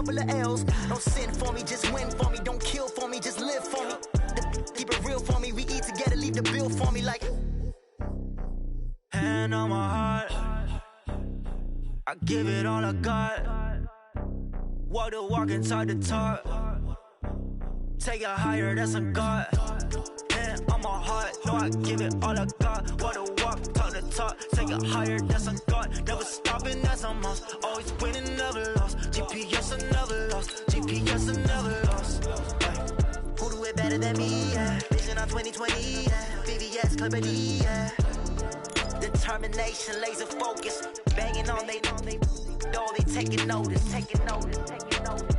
couple of L's. Don't sin for me, just win for me. Don't kill for me, just live for me. Keep it real for me. We eat together, leave the bill for me like. Hand on my heart, I give it all I got. Walk the walk and talk the talk. Take it higher, that's a God. Hand on my heart, no, I give it all I got. Walk the walk, talk the talk. Take it higher, that's a God. Never stopping, that's a must. Always winning, never lost. GPS, I never lost. GPS, I never lost. Who do it better than me? Yeah. Vision on 2020. Yeah. VVS, Clippity. Yeah. Determination, laser focus. Banging on they door, they taking notice. Taking notice. Taking notice.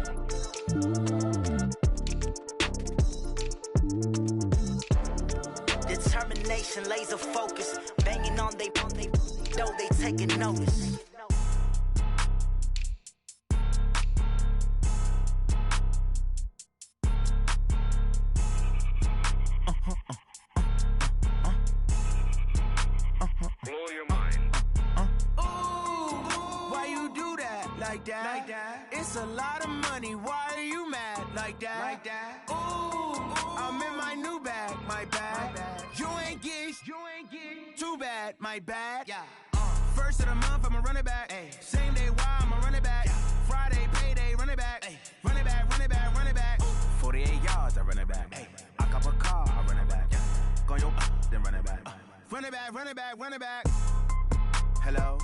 Determination, laser focus. Banging on they door, they taking notice. Blow your mind. Ooh, why you do that like that? It's a lot of money. Why are you mad like that? Ooh, I'm in my new bag, my bad. You ain't get too bad, my bad. Yeah. First of the month, I'ma run it back. Ay. Same day, why I'ma run it back. Yeah. Friday, payday, run it back. Ay. Run it back, run it back, run it back. 48 yards, I run it back. Ay. I cop a car, I run it back. Yeah. Go your then run it back. Run it back, run it back, run it back. Hello?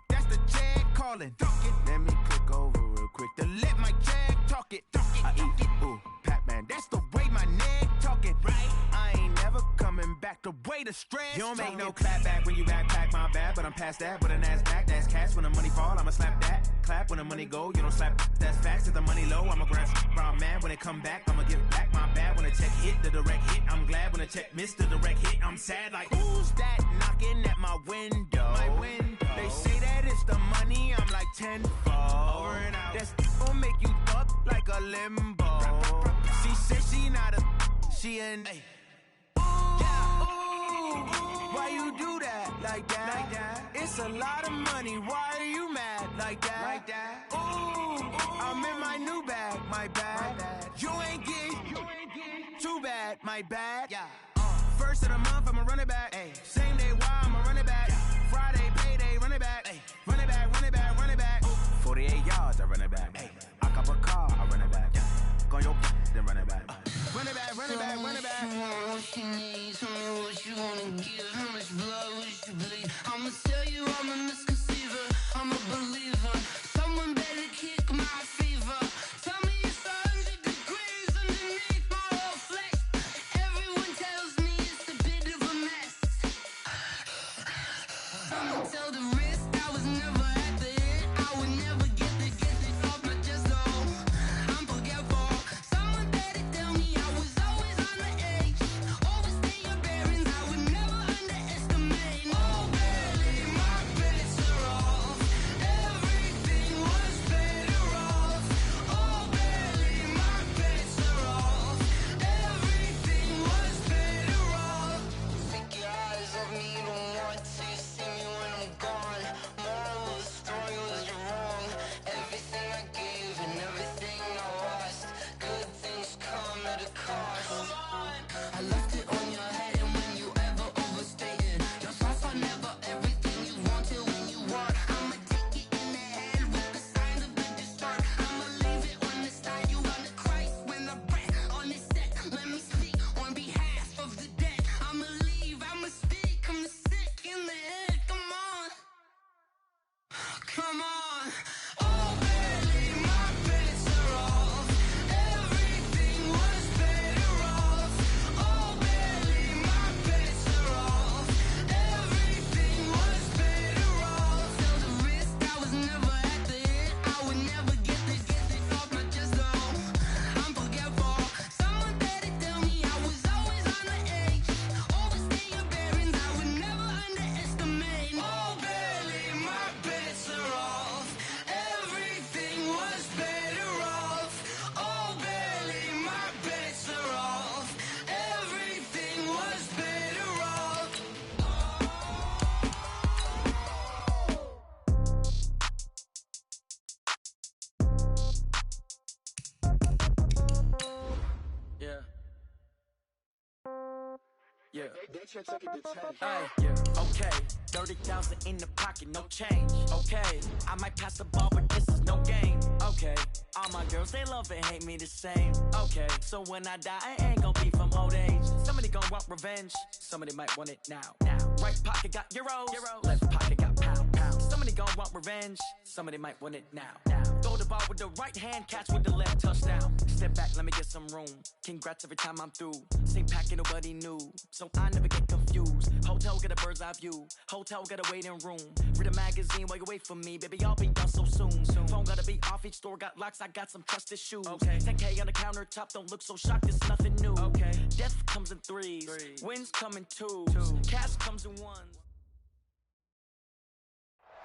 That's the Jag calling. Let me click over real quick to let my Jag talk it. I eat it, ooh, Pac-Man. That's the way my neck talking. Right? I ain't never coming back the way the stress. You don't make no clap back when you backpack, my bad. But I'm past that with an ass back. That's cash when the money fall, I'ma slap that. Clap when the money go, you don't slap. That's facts. If the money low, I'ma grab brown man. When it come back, I'ma give back my bad. When the check hit, the direct hit. I'm glad when the check missed the direct hit. I'm sad like, who's that knocking at my window? My window. They say that it's the money, I'm like tenfold. Over and out. That's gon' make you up like a limbo. She said she not a, she an. Ooh, yeah. Ooh, why you do that like that? It's a lot of money. Why are you mad like that? Ooh, I'm in my new bag, my bad. You ain't get too bad, my bad. Yeah. First of the month, I'ma run it back. Ay. Same day, why I'ma run it back. Yeah. Friday, payday, run it back. Ay. Run it back, run it back, run it back. 48 yards, I run it back. Ay. I cop a car, I run it back. Yeah. Go your then run it back. Run it back, run it back, run it back. What you need, tell me what you wanna give. How much blood would you bleed? I'ma tell you I'm a misconceiver, I'm a believer. Someone better kick my fever. Tell me it's 100 degrees underneath my whole flesh. Everyone tells me it's a bit of a mess. Someone tell the wrist I was never at the end. I would never get it off my chest though. I'm forgetful. Someone better tell me I was always on the edge. Overstay your bearings, I would never underestimate. Oh baby, my bets are off. Everything was better off. Oh baby, my bets are off. Everything was better off. Take your eyes off me, you don't want to see me when I'm gone. Moral of the story was you're wrong. Everything I gave and everything I lost. Good things come at a cost. I left it on your head, and when you ever overstated yourself, I never everything you wanted when you want. I'ma take it in the head with the signs of the destroyed. I'ma leave it on the side. You wanna Christ when I breath on this set. Let me speak on behalf of the dead. I'ma leave, I'ma speak. I'm the sick in the head. Come on, come on. Oh baby, my bets are off. Everything was better off. Oh baby, my bets are off. Everything was better off. Tell the wrist I was never at the end. I would never get it off my chest though. I'm forgetful. Someone better tell me I was always on the edge. Overstay your bearings, I would never underestimate. Oh baby, my bets are off. Yeah. Hey, yeah. Okay. 30,000 in the pocket, no change. Okay. I might pass the ball, but this is no game. Okay. All my girls, they love and hate me the same. Okay. So when I die, I ain't gonna be from old age. Somebody gonna want revenge. Somebody might want it now. Right pocket got euros. Left pocket got pound. Somebody gonna want revenge. Somebody might want it now. Throw the ball with the right hand, catch with the left, touchdown. Step back, let me get some room. Congrats every time I'm through. Same packet, nobody knew. So I never get confused. Hotel get a bird's eye view. Hotel got a waiting room. Read a magazine while you wait for me. Baby, I'll be done so soon. Phone gotta be off, each store got locks. I got some trusted shoes. 10K on the countertop, don't look so shocked, it's nothing new. Death comes in threes. Wins come in twos. Cash comes in ones.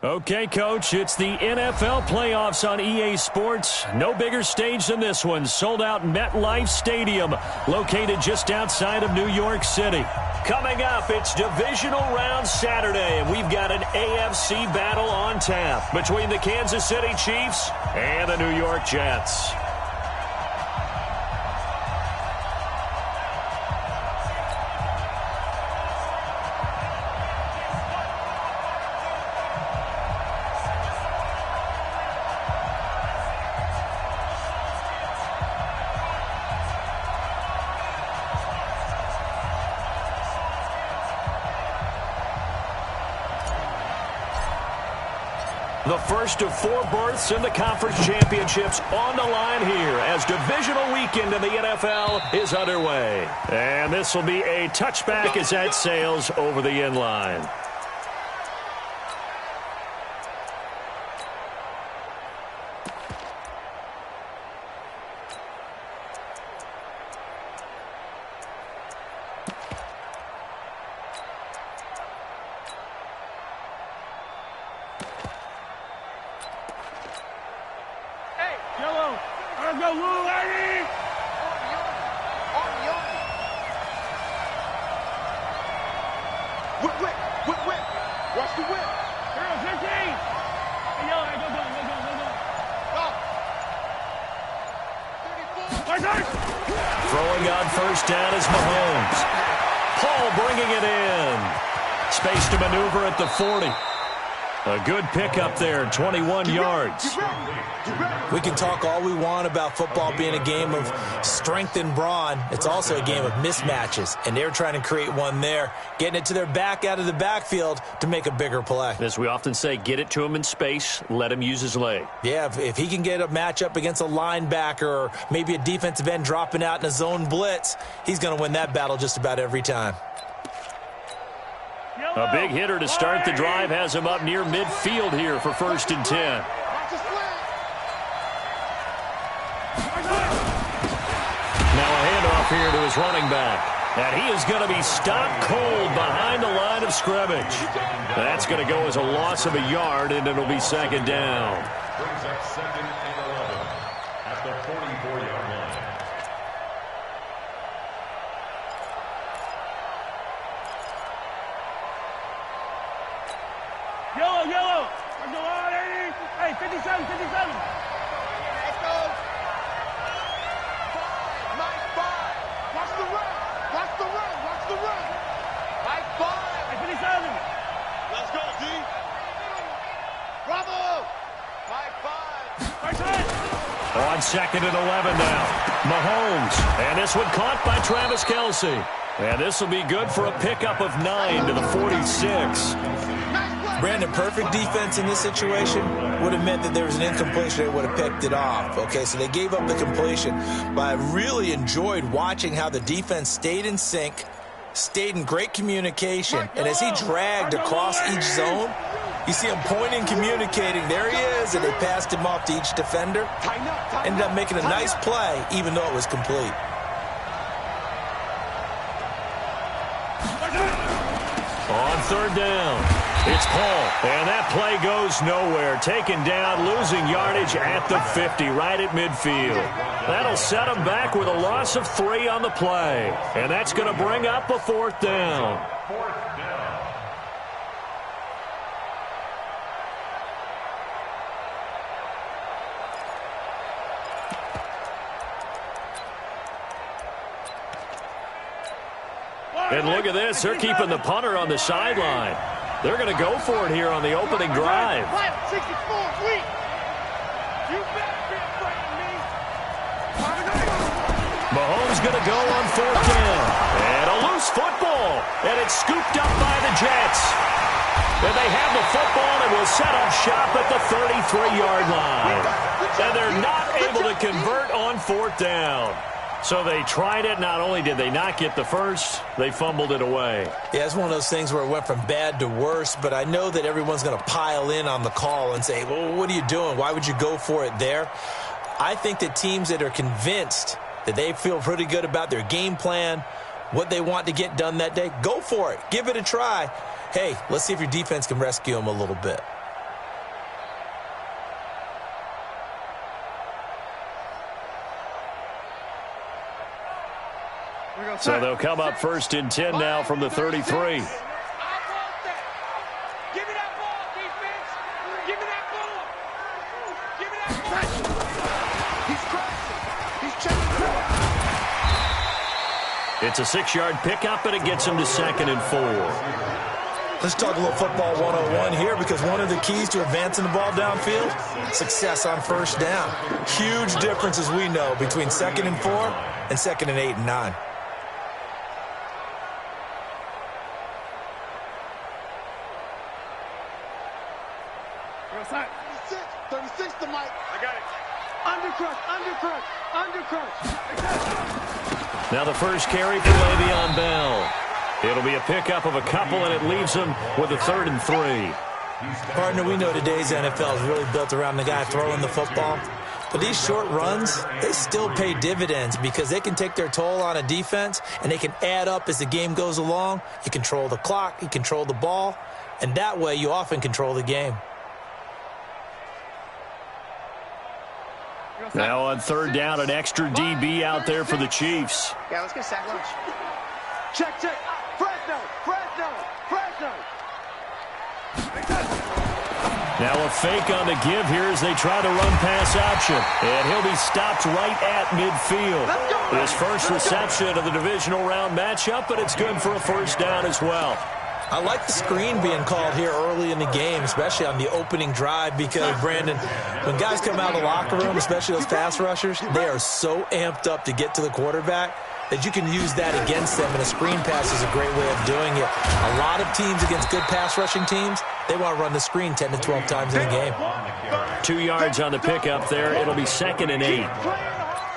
Okay, Coach, it's the NFL playoffs on EA Sports. No bigger stage than this one. Sold out MetLife Stadium, located just outside of New York City. Coming up, it's Divisional Round Saturday, and we've got an AFC battle on tap between the Kansas City Chiefs and the New York Jets. The first of 4 berths in the conference championships on the line here as divisional weekend in the NFL is underway. And this will be a touchback as that sails over the end line. Throwing on first down is Mahomes. Paul bringing it in. Space to maneuver at the 40. A good pickup there, 21 yards. We can talk all we want about football being a game of strength and brawn. It's also a game of mismatches, and they're trying to create one there, getting it to their back out of the backfield to make a bigger play. As we often say, get it to him in space, let him use his leg. Yeah, if he can get a matchup against a linebacker or maybe a defensive end dropping out in a zone blitz, he's going to win that battle just about every time. A big hitter to start the drive has him up near midfield here for 1st and 10. Now a handoff here to his running back. And he is going to be stopped cold behind the line of scrimmage. That's going to go as a loss of a yard, and it'll be 2nd down. Brings up 2nd and 11 at the 44-yard line. Yellow. Let's go on, 80. Hey, 57. Let's go. 5. Watch the run. Mike 5. Hey, 57. Let's go, D. Bravo. Mike 5. On 2nd and 11 now. Mahomes. And this one caught by Travis Kelce. And this will be good for a pickup of 9 to the 46. Brandon, perfect defense in this situation would have meant that there was an incompletion. They would have picked it off. Okay, so they gave up the completion. But I really enjoyed watching how the defense stayed in sync, stayed in great communication. And as he dragged across each zone, you see him pointing, communicating. There he is, and they passed him off to each defender. Ended up making a nice play, even though it was complete. On 3rd down. It's Paul, and that play goes nowhere. Taken down, losing yardage at the 50, right at midfield. That'll set him back with a loss of 3 on the play. And that's going to bring up a 4th down. And look at this. They're keeping the punter on the sideline. They're going to go for it here on the opening drive. 64, weak. You better be afraid of me. Mahomes going to go on 4th down. And a loose football. And it's scooped up by the Jets. And they have the football and will set up shop at the 33-yard line. And they're not able to convert on 4th down. So they tried it. Not only did they not get the first, they fumbled it away. Yeah, it's one of those things where it went from bad to worse, but I know that everyone's going to pile in on the call and say, well, what are you doing? Why would you go for it there? I think that teams that are convinced that they feel pretty good about their game plan, what they want to get done that day, go for it. Give it a try. Hey, let's see if your defense can rescue them a little bit. So they'll come up 1st and 10 now from the 33. Give me that ball, defense. Give me that ball. Give me that. He's crashing. He's checking. It's a 6-yard pickup, and it gets him to 2nd and 4. Let's talk a little football 101 here, because one of the keys to advancing the ball downfield, success on 1st down. Huge difference, as we know, between 2nd and 4 and 2nd and 8 and 9. Outside. 36 to Mike. I got it. Undercrush. Now the first carry for Le'Veon Bell. It'll be a pickup of a couple, and it leaves him with a 3rd and 3. Partner, we know today's NFL is really built around the guy throwing the football. But these short runs, they still pay dividends because they can take their toll on a defense, and they can add up as the game goes along. You control the clock, you control the ball, and that way you often control the game. Now on 3rd down, an extra DB out there for the Chiefs. Yeah, let's get sack lunch. Check. Fresno. Now a fake on the give here as they try to run pass option. And he'll be stopped right at midfield. His first reception of the divisional round matchup, but it's good for a 1st down as well. I like the screen being called here early in the game, especially on the opening drive, because, Brandon, when guys come out of the locker room, especially those pass rushers, they are so amped up to get to the quarterback that you can use that against them, and a screen pass is a great way of doing it. A lot of teams against good pass rushing teams, they want to run the screen 10 to 12 times in a game. 2 yards on the pickup there. It'll be 2nd and 8.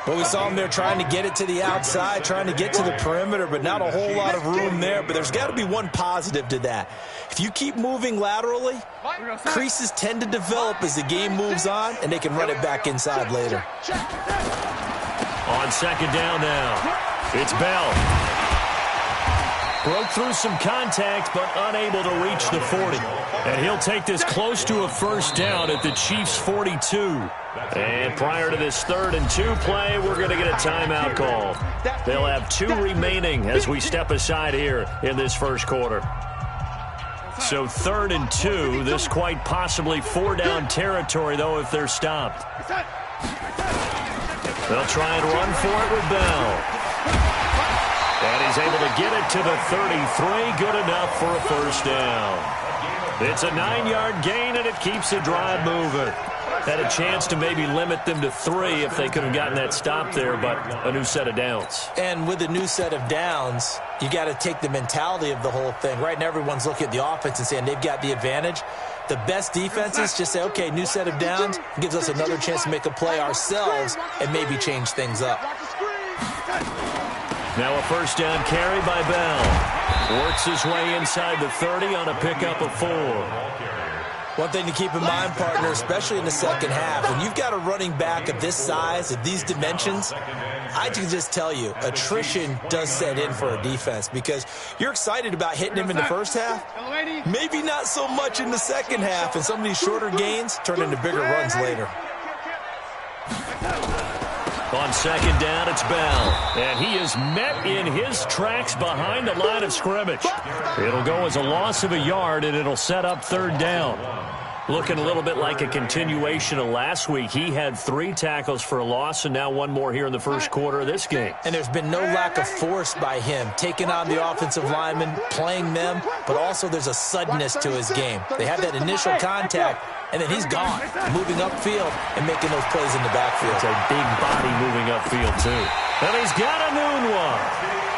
Well, we saw them there trying to get it to the outside, trying to get to the perimeter, but not a whole lot of room there. But there's got to be one positive to that. If you keep moving laterally, creases tend to develop as the game moves on, and they can run it back inside later. On 2nd down now, it's Bell. Broke through some contact, but unable to reach the 40. And he'll take this close to a 1st down at the Chiefs' 42. And prior to this 3rd and 2 play, we're going to get a timeout call. They'll have 2 remaining as we step aside here in this 1st quarter. So 3rd and 2, this quite possibly 4-down territory, though, if they're stopped. They'll try and run for it with Bell. And he's able to get it to the 33. Good enough for a 1st down. It's a 9-yard gain, and it keeps the drive moving. Had a chance to maybe limit them to 3 if they could have gotten that stop there, but a new set of downs. And with a new set of downs, you got to take the mentality of the whole thing. Right now, everyone's looking at the offense and saying they've got the advantage. The best defenses just say, okay, new set of downs, gives us another chance to make a play ourselves and maybe change things up. Now a 1st down carry by Bell. Works his way inside the 30 on a pickup of 4. One thing to keep in mind, partner, especially in the second half, when you've got a running back of this size, of these dimensions, I can just tell you, attrition does set in for a defense because you're excited about hitting him in the first half, maybe not so much in the second half, and some of these shorter gains turn into bigger runs later. On 2nd down, it's Bell. And he is met in his tracks behind the line of scrimmage. It'll go as a loss of a yard, and it'll set up 3rd down. Looking a little bit like a continuation of last week. He had 3 tackles for a loss, and now 1 more here in the first quarter of this game. And there's been no lack of force by him, taking on the offensive linemen, playing them, but also there's a suddenness to his game. They have that initial contact, and then he's gone, moving upfield and making those plays in the backfield. It's a big body moving upfield, too. And he's got a noon one.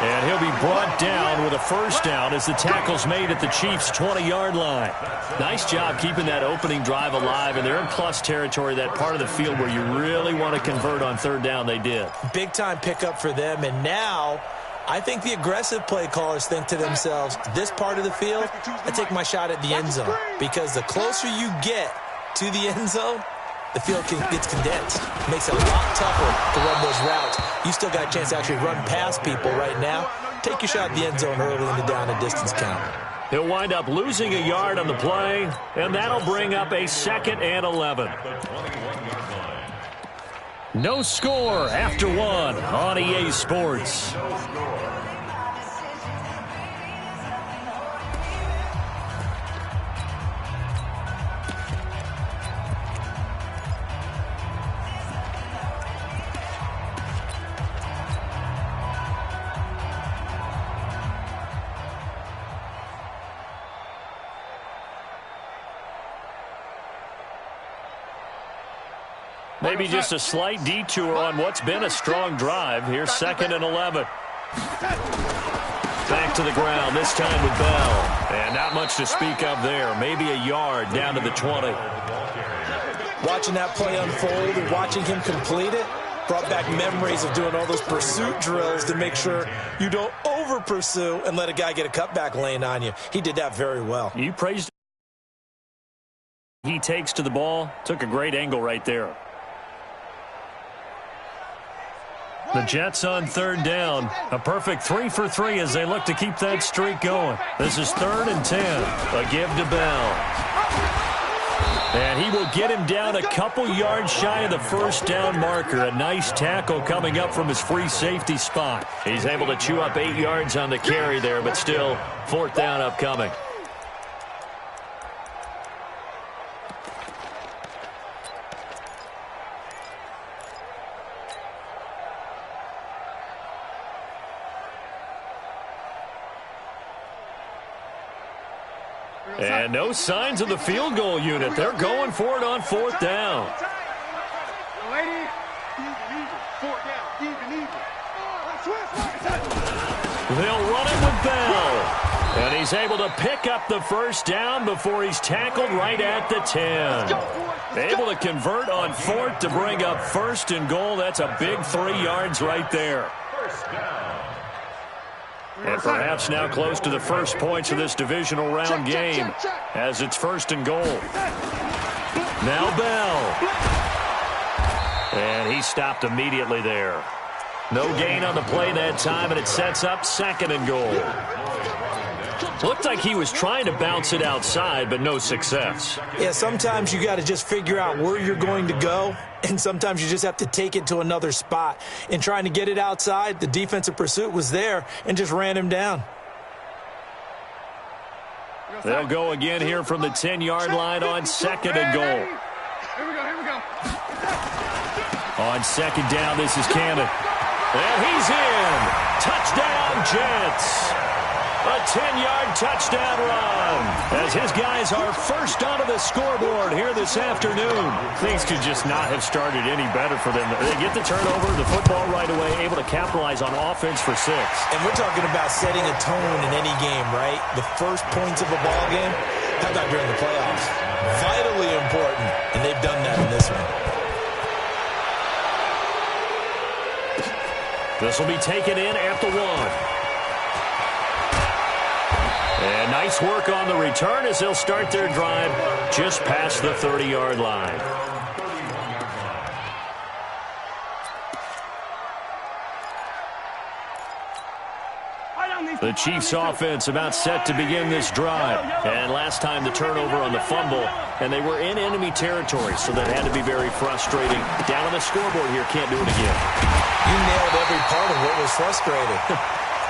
And he'll be brought down with a first down as the tackle's made at the Chiefs' 20-yard line. Nice job keeping that opening drive alive, and they're in plus territory, that part of the field where you really want to convert on third down. They did. Big-time pickup for them, and now I think the aggressive play callers think to themselves, this part of the field, I take my shot at the end zone, because the closer you get to the end zone, the field gets condensed. It makes it a lot tougher to run those routes. You still got a chance to actually run past people right now. Take your shot at the end zone early in the down and distance count. He'll wind up losing a yard on the play, and that'll bring up a 2nd and 11. No score after 1 on EA Sports. Maybe just a slight detour on what's been a strong drive. Here's 2nd and 11. Back to the ground, this time with Bell. And not much to speak of there. Maybe a yard down to the 20. Watching that play unfold and watching him complete it brought back memories of doing all those pursuit drills to make sure you don't over-pursue and let a guy get a cutback lane on you. He did that very well. You praised he takes to the ball. Took a great angle right there. The Jets on third down. A perfect 3 for 3 as they look to keep that streak going. This is 3rd and 10. A give to Bell. And he will get him down a couple yards shy of the first down marker. A nice tackle coming up from his free safety spot. He's able to chew up 8 yards on the carry there, but still 4th down upcoming. And no signs of the field goal unit. They're going for it on 4th down. They'll run it with Bell. And he's able to pick up the first down before he's tackled right at the 10. Able to convert on 4th to bring up 1st and goal. That's a big 3 yards right there. And perhaps now close to the first points of this divisional round game as it's 1st and goal. Now Bell. And he stopped immediately there. No gain on the play that time, and it sets up 2nd and goal. Looked like he was trying to bounce it outside, but no success. Yeah, sometimes you got to just figure out where you're going to go, and sometimes you just have to take it to another spot. In trying to get it outside, the defensive pursuit was there and just ran him down. They'll go again here from the 10-yard line on 2nd and goal. Here we go. On 2nd down, this is Cannon. And he's in. Touchdown, Jets. A 10-yard touchdown run as his guys are first onto the scoreboard here this afternoon. Things could just not have started any better for them. They get the turnover, the football right away, able to capitalize on offense for 6. And we're talking about setting a tone in any game, right? The first points of a ball game, how about during the playoffs? Vitally important, and they've done that in this one. This will be taken in at the 1. And nice work on the return as they'll start their drive just past the 30-yard line. The Chiefs offense about set to begin this drive. And last time the turnover on the fumble, and they were in enemy territory, so that had to be very frustrating. Down on the scoreboard here, can't do it again. You nailed every part of what was frustrating.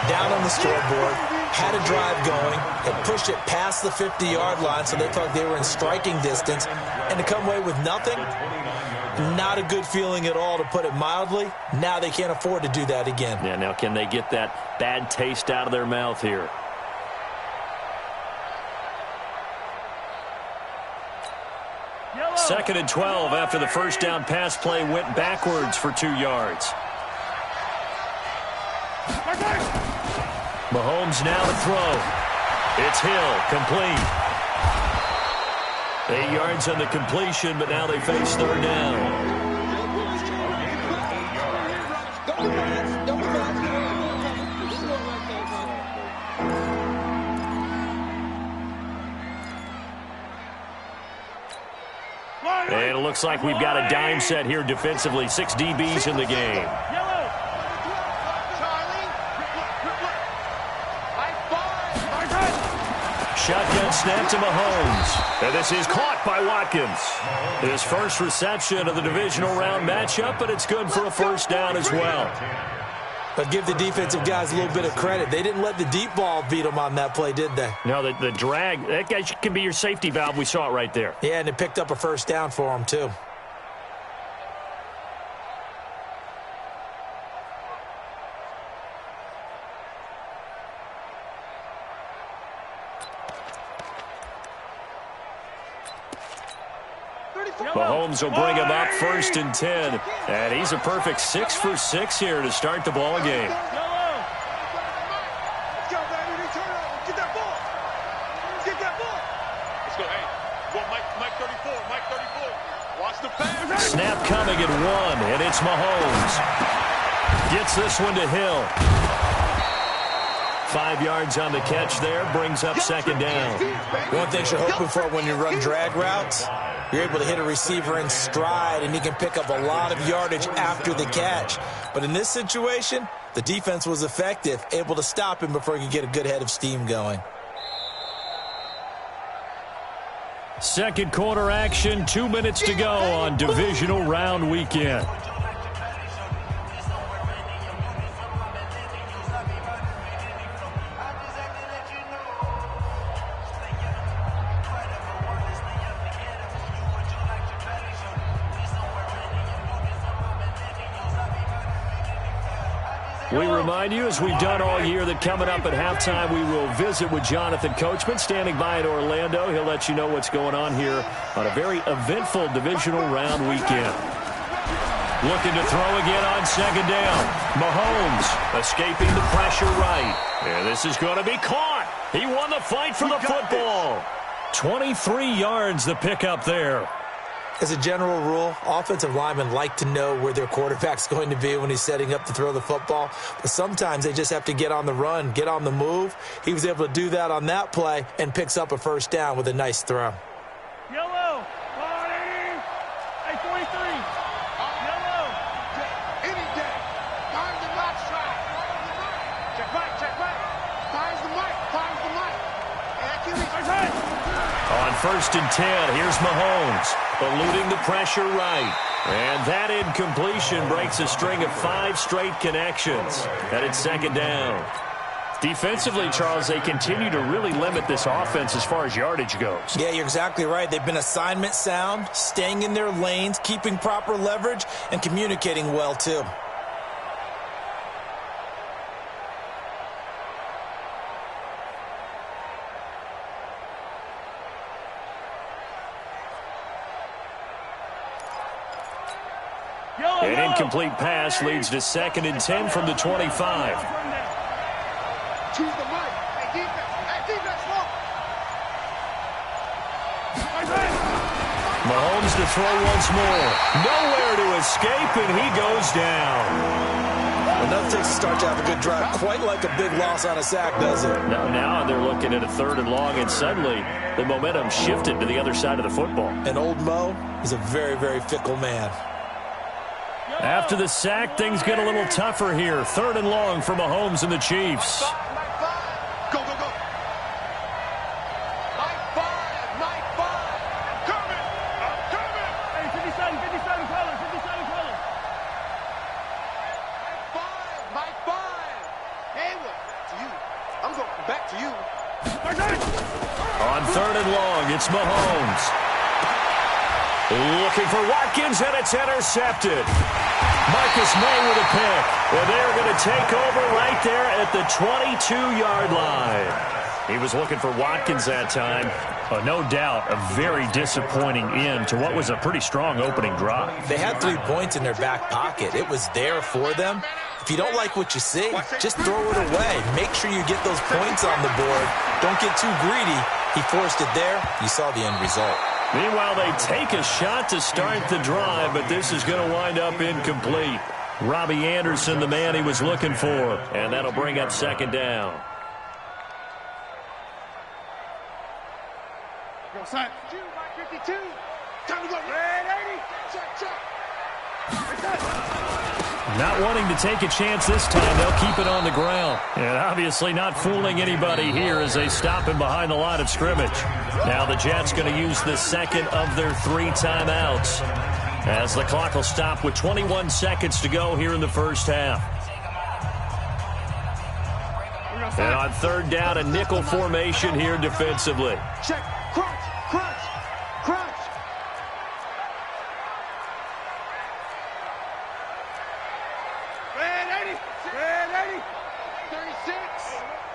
down on the scoreboard, had a drive going, had pushed it past the 50-yard line so they felt they were in striking distance, and to come away with nothing, not a good feeling at all, to put it mildly. Now they can't afford to do that again. Yeah, now can they get that bad taste out of their mouth here? Second and 12 after the first down pass play went backwards for 2 yards. Mahomes now to throw. It's Hill, complete. 8 yards on the completion, but now they face third down. And it looks like we've got a dime set here defensively. 6 DBs in the game. Shotgun snap to Mahomes. And this is caught by Watkins. His first reception of the divisional round matchup, but it's good for a first down as well. But give the defensive guys a little bit of credit. They didn't let the deep ball beat them on that play, did they? No, the drag, that guy can be your safety valve. We saw it right there. Yeah, and it picked up a first down for them, too. Mahomes will bring him up first and 10. And he's a perfect 6 for 6 here to start the ball game. Snap coming at 1, and it's Mahomes. Gets this one to Hill. 5 yards on the catch there, brings up second down. One thing you're hoping for when you run drag routes, you're able to hit a receiver in stride, and he can pick up a lot of yardage after the catch. But in this situation, the defense was effective, able to stop him before he could get a good head of steam going. Second quarter action, 2 minutes to go on divisional round weekend. We remind you, as we've done all year, that coming up at halftime, we will visit with Jonathan Coachman, standing by in Orlando. He'll let you know what's going on here on a very eventful divisional round weekend. Looking to throw again on second down. Mahomes escaping the pressure right. And this is going to be caught. He won the fight for the football. 23 yards the pickup there. As a general rule, offensive linemen like to know where their quarterback's going to be when he's setting up to throw the football. But sometimes they just have to get on the run, get on the move. He was able to do that on that play and picks up a first down with a nice throw. Yellow, 43. Yellow. Any day. Times the left side. Check right. Times the mic. On first and 10, here's Mahomes, eluding the pressure right. And that incompletion breaks a string of 5 straight connections. And it's second down. Defensively, Charles, they continue to really limit this offense as far as yardage goes. Yeah, you're exactly right. They've been assignment sound, staying in their lanes, keeping proper leverage, and communicating well, too. An incomplete pass leads to second and 10 from the 25. Choose the mic. Hey, defense, look. Mahomes to throw once more. Nowhere to escape, and he goes down. Enough takes to start to have a good drive. Quite like a big loss on a sack, does it? Now they're looking at a third and long, and suddenly the momentum shifted to the other side of the football. And old Mo is a very, very fickle man. After the sack, things get a little tougher here. Third and long for Mahomes and the Chiefs. Go. Mike 5. I'm coming. Hey, 57 colors. Mike 5. Hayward. long. It's Mahomes. Looking for Watkins, and it's intercepted. Marcus May with a pick. And they're going to take over right there at the 22-yard line. He was looking for Watkins that time. No doubt a very disappointing end to what was a pretty strong opening drive. They had 3 points in their back pocket. It was there for them. If you don't like what you see, just throw it away. Make sure you get those points on the board. Don't get too greedy. He forced it there. You saw the end result. Meanwhile, they take a shot to start the drive, but this is going to wind up incomplete. Robbie Anderson, the man he was looking for, and that'll bring up second down. Go side. 52. Time to go. Red 80. Check. Not wanting to take a chance this time, they'll keep it on the ground. And obviously not fooling anybody here as they stop him behind the line of scrimmage. Now the Jets going to use the second of their 3 timeouts, as the clock will stop with 21 seconds to go here in the first half. And on third down, a nickel formation here defensively. Check. Crunch. Red 80. 36.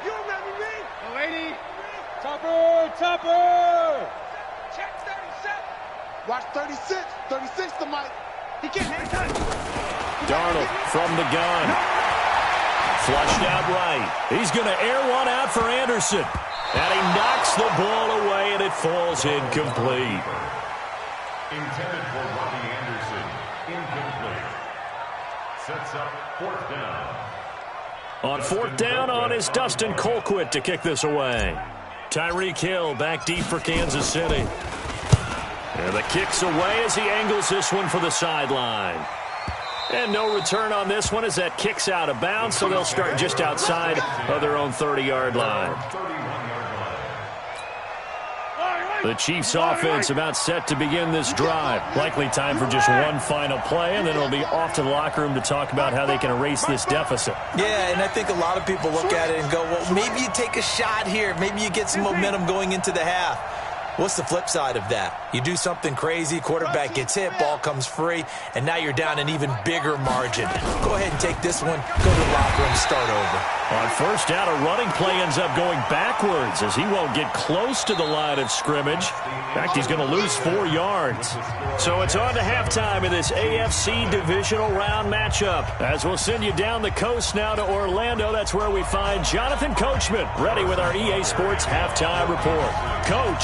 You remember me? Oh, 80. Topper. Check 37. Watch 36. 36 the mic. He can't hang time. Darnold from the gun. Flushed out right. He's going to air one out for Anderson. And he knocks the ball away, and it falls incomplete. Intended for Robbie Anderson. Incomplete. Sets up fourth down. On fourth down is Dustin Colquitt to kick this away. Tyreek Hill back deep for Kansas City. And the kick's away as he angles this one for the sideline. And no return on this one as that kick's out of bounds, so they'll start just outside of their own 30-yard line. The Chiefs' offense about set to begin this drive. Likely time for just one final play, and then it'll be off to the locker room to talk about how they can erase this deficit. Yeah, and I think a lot of people look at it and go, well, maybe you take a shot here. Maybe you get some momentum going into the half. What's the flip side of that? You do something crazy, quarterback gets hit, ball comes free, and now you're down an even bigger margin. Go ahead and take this one, go to the locker room, start over. On first down, a running play ends up going backwards as he won't get close to the line of scrimmage. In fact, he's going to lose 4 yards. So it's on to halftime in this AFC divisional round matchup. As we'll send you down the coast now to Orlando, that's where we find Jonathan Coachman ready with our EA Sports halftime report. Coach,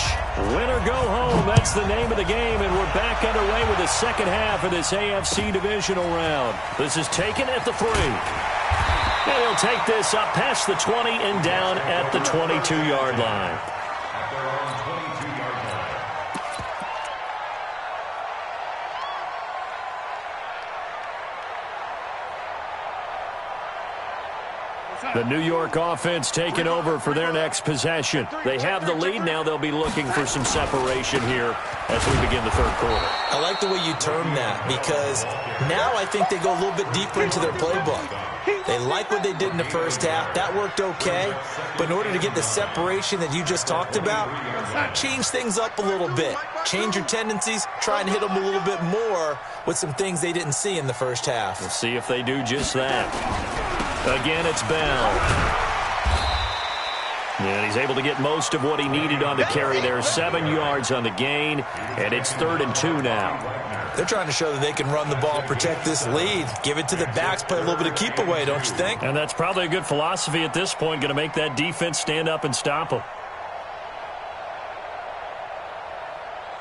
win or go home, that's the name of the game, and we're back underway with the second half of this AFC divisional round. This is taken at the 3. And he'll take this up past the 20 and down at the 22-yard line. At their own 22-yard line. The New York offense taking over for their next possession. They have the lead. Now they'll be looking for some separation here as we begin the third quarter. I like the way you term that because now I think they go a little bit deeper into their playbook. They like what they did in the first half. That worked okay. But in order to get the separation that you just talked about, change things up a little bit. Change your tendencies. Try and hit them a little bit more with some things they didn't see in the first half. We'll see if they do just that. Again, it's Bell. And he's able to get most of what he needed on the carry there. 7 yards on the gain, and it's 3rd and 2 now. They're trying to show that they can run the ball, protect this lead. Give it to the backs, play a little bit of keep away, don't you think? And that's probably a good philosophy at this point, going to make that defense stand up and stop them.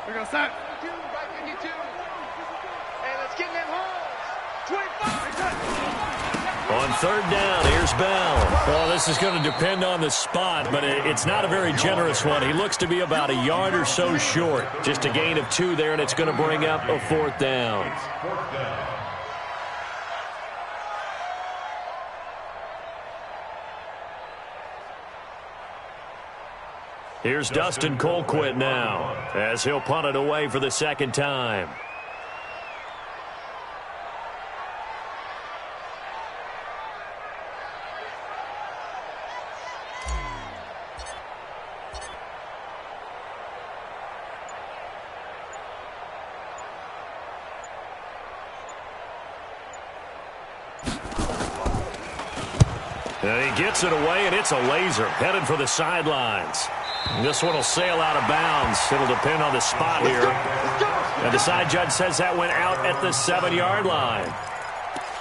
We're going to start. 52. Hey, let's get them holes. 25. On third down, here's Bell. Well, this is going to depend on the spot, but it's not a very generous one. He looks to be about a yard or so short. Just a gain of 2 there, and it's going to bring up a 4th down. Here's Dustin Colquitt now, as he'll punt it away for the second time. And he gets it away, and it's a laser headed for the sidelines. This one will sail out of bounds. It'll depend on the spot here. And the side judge says that went out at the 7-yard line.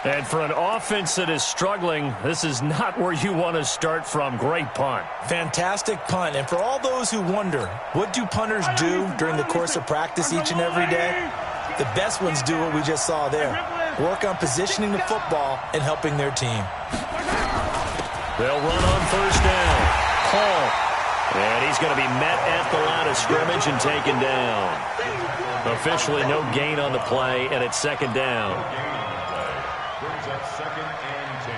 And for an offense that is struggling, this is not where you want to start from. Great punt. Fantastic punt. And for all those who wonder, what do punters do during the course of practice each and every day? The best ones do what we just saw there. Work on positioning the football and helping their team. They'll run on first down. Paul. And he's going to be met at the line of scrimmage and taken down. Officially no gain on the play, and it's second down. Brings up 2nd and 10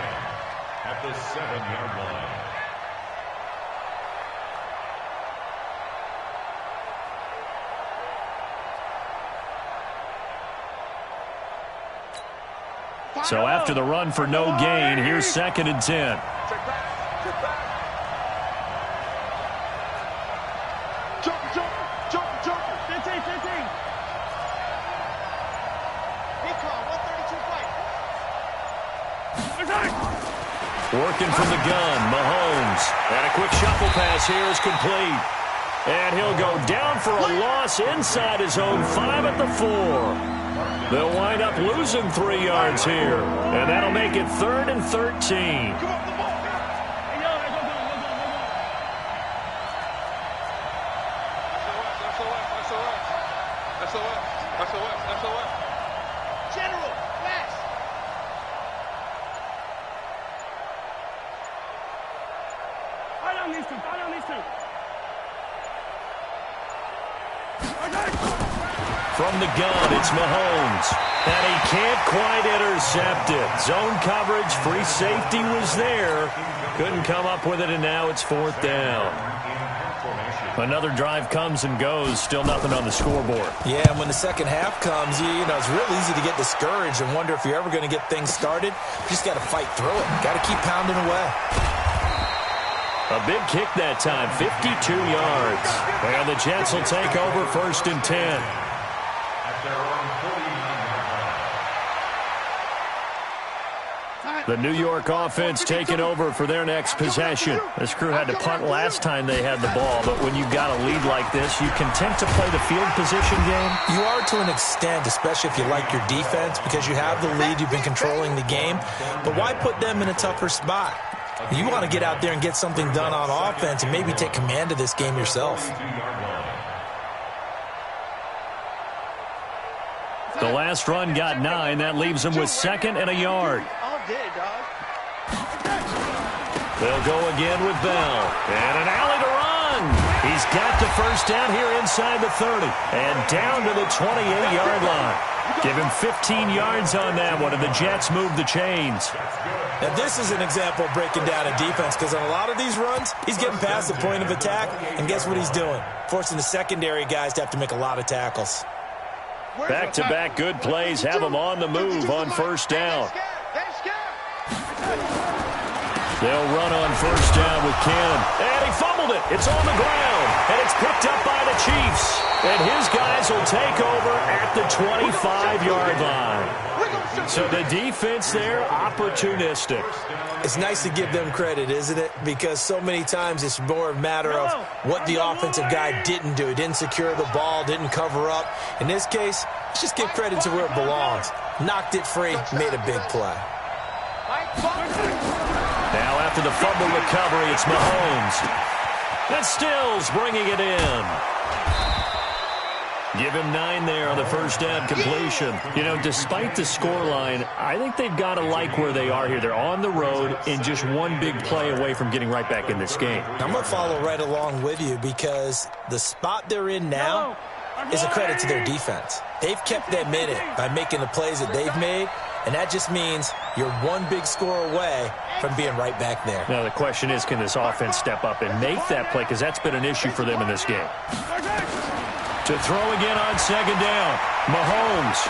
at the 7-yard line. So after the run for no gain, here's 2nd and 10. Working from the gun, Mahomes. And a quick shuffle pass here is complete. And he'll go down for a loss inside his own 5 at the 4. They'll wind up losing 3 yards here. And that'll make it 3rd and 13. General, fast. I don't need to. From the gun, it's Mahomes. And he can't quite intercept it. Zone coverage, free safety was there. Couldn't come up with it, and now it's 4th down. Another drive comes and goes. Still nothing on the scoreboard. Yeah, and when the second half comes, you know, it's real easy to get discouraged and wonder if you're ever going to get things started. You just got to fight through it. Got to keep pounding away. A big kick that time, 52 yards. And the Jets will take over 1st and 10. The New York offense taking over for their next possession. This crew had to punt last time they had the ball, but when you've got a lead like this, you content to play the field position game? You are to an extent, especially if you like your defense, because you have the lead, you've been controlling the game. But why put them in a tougher spot? You want to get out there and get something done on offense and maybe take command of this game yourself. The last run got 9. That leaves them with 2nd and a yard. They'll go again with Bell. And an alley to run. He's got the first down here inside the 30. And down to the 28-yard line. Give him 15 yards on that one, and the Jets move the chains. Now, this is an example of breaking down a defense, because on a lot of these runs, he's getting past the point of attack, and guess what he's doing? Forcing the secondary guys to have to make a lot of tackles. Back-to-back good plays have them on the move on first down. They'll run on first down with Cannon. And he fumbled it. It's on the ground. And it's picked up by the Chiefs. And his guys will take over at the 25-yard line. So the defense there, opportunistic. It's nice to give them credit, isn't it? Because so many times it's more a matter of what the offensive guy didn't do. He didn't secure the ball, didn't cover up. In this case, let's just give credit to where it belongs. Knocked it free, made a big play. Now after the fumble recovery, it's Mahomes. And Stills bringing it in. Give him 9 there on the first down completion. You know, despite the scoreline, I think they've got to like where they are here. They're on the road and just one big play away from getting right back in this game. I'm going to follow right along with you, because the spot they're in now is a credit to their defense. They've kept them in it by making the plays that they've made, and that just means you're one big score away from being right back there. Now the question is, can this offense step up and make that play? Because that's been an issue for them in this game. To throw again on second down. Mahomes.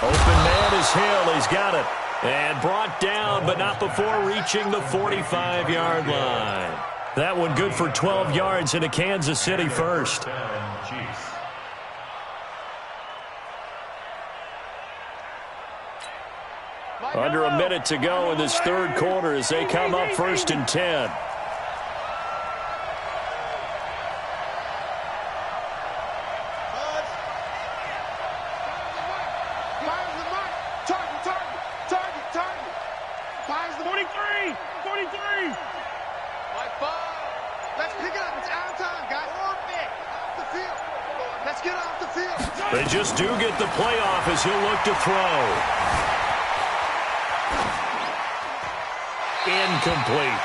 Open man is Hill. He's got it. And brought down, but not before reaching the 45-yard line. That one good for 12 yards into Kansas City first. Under a minute to go in this third quarter as they come up 1st and 10. They just do get the playoff as he'll look to throw. Incomplete.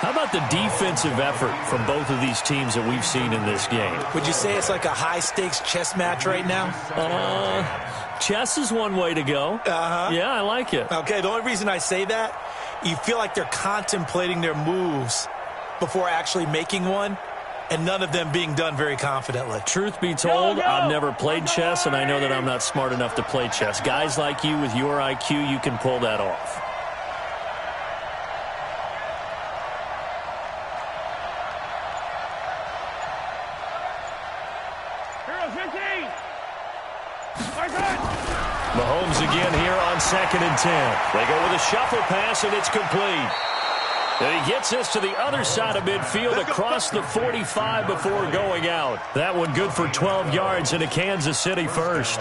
How about the defensive effort from both of these teams that we've seen in this game? Would you say it's like a high-stakes chess match right now? Chess is one way to go. Yeah, I like it. Okay, the only reason I say that, you feel like they're contemplating their moves before actually making one, and none of them being done very confidently. Truth be told, I've never played chess, and I know that I'm not smart enough to play chess. Guys like you with your IQ, you can pull that off. Mahomes again here on 2nd and 10. They go with a shuffle pass, and it's complete. And he gets this to the other side of midfield across the 45 before going out. That one good for 12 yards into Kansas City first.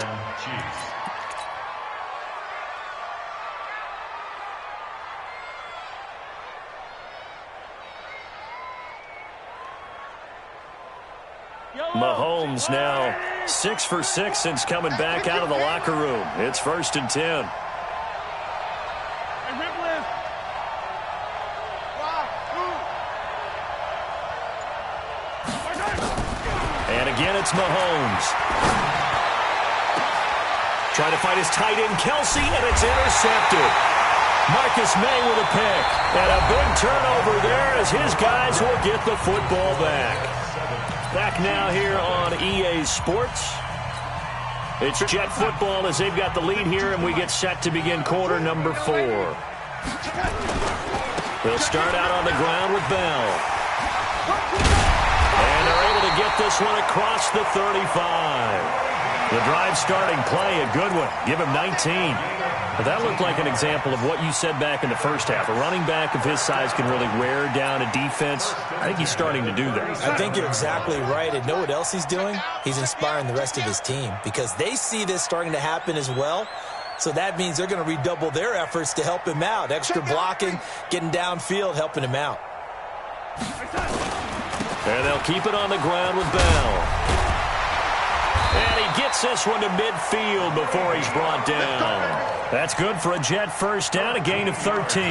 Mahomes now 6 for 6 since coming back out of the locker room. It's 1st and 10. And again, it's Mahomes. Trying to find his tight end, Kelsey, and it's intercepted. Marcus May with a pick. And a big turnover there as his guys will get the football back. Back now here on EA Sports. It's Jet football as they've got the lead here, and we get set to begin quarter number 4. They'll start out on the ground with Bell. And they're able to get this one across the 35. The drive starting play, a good one. Give him 19. But that looked like an example of what you said back in the first half. A running back of his size can really wear down a defense. I think he's starting to do that. I think you're exactly right. And know what else he's doing? He's inspiring the rest of his team because they see this starting to happen as well. So that means they're going to redouble their efforts to help him out. Extra blocking, getting downfield, helping him out. And they'll keep it on the ground with Bell. And he gets this one to midfield before he's brought down. That's good for a Jet first down, a gain of 13.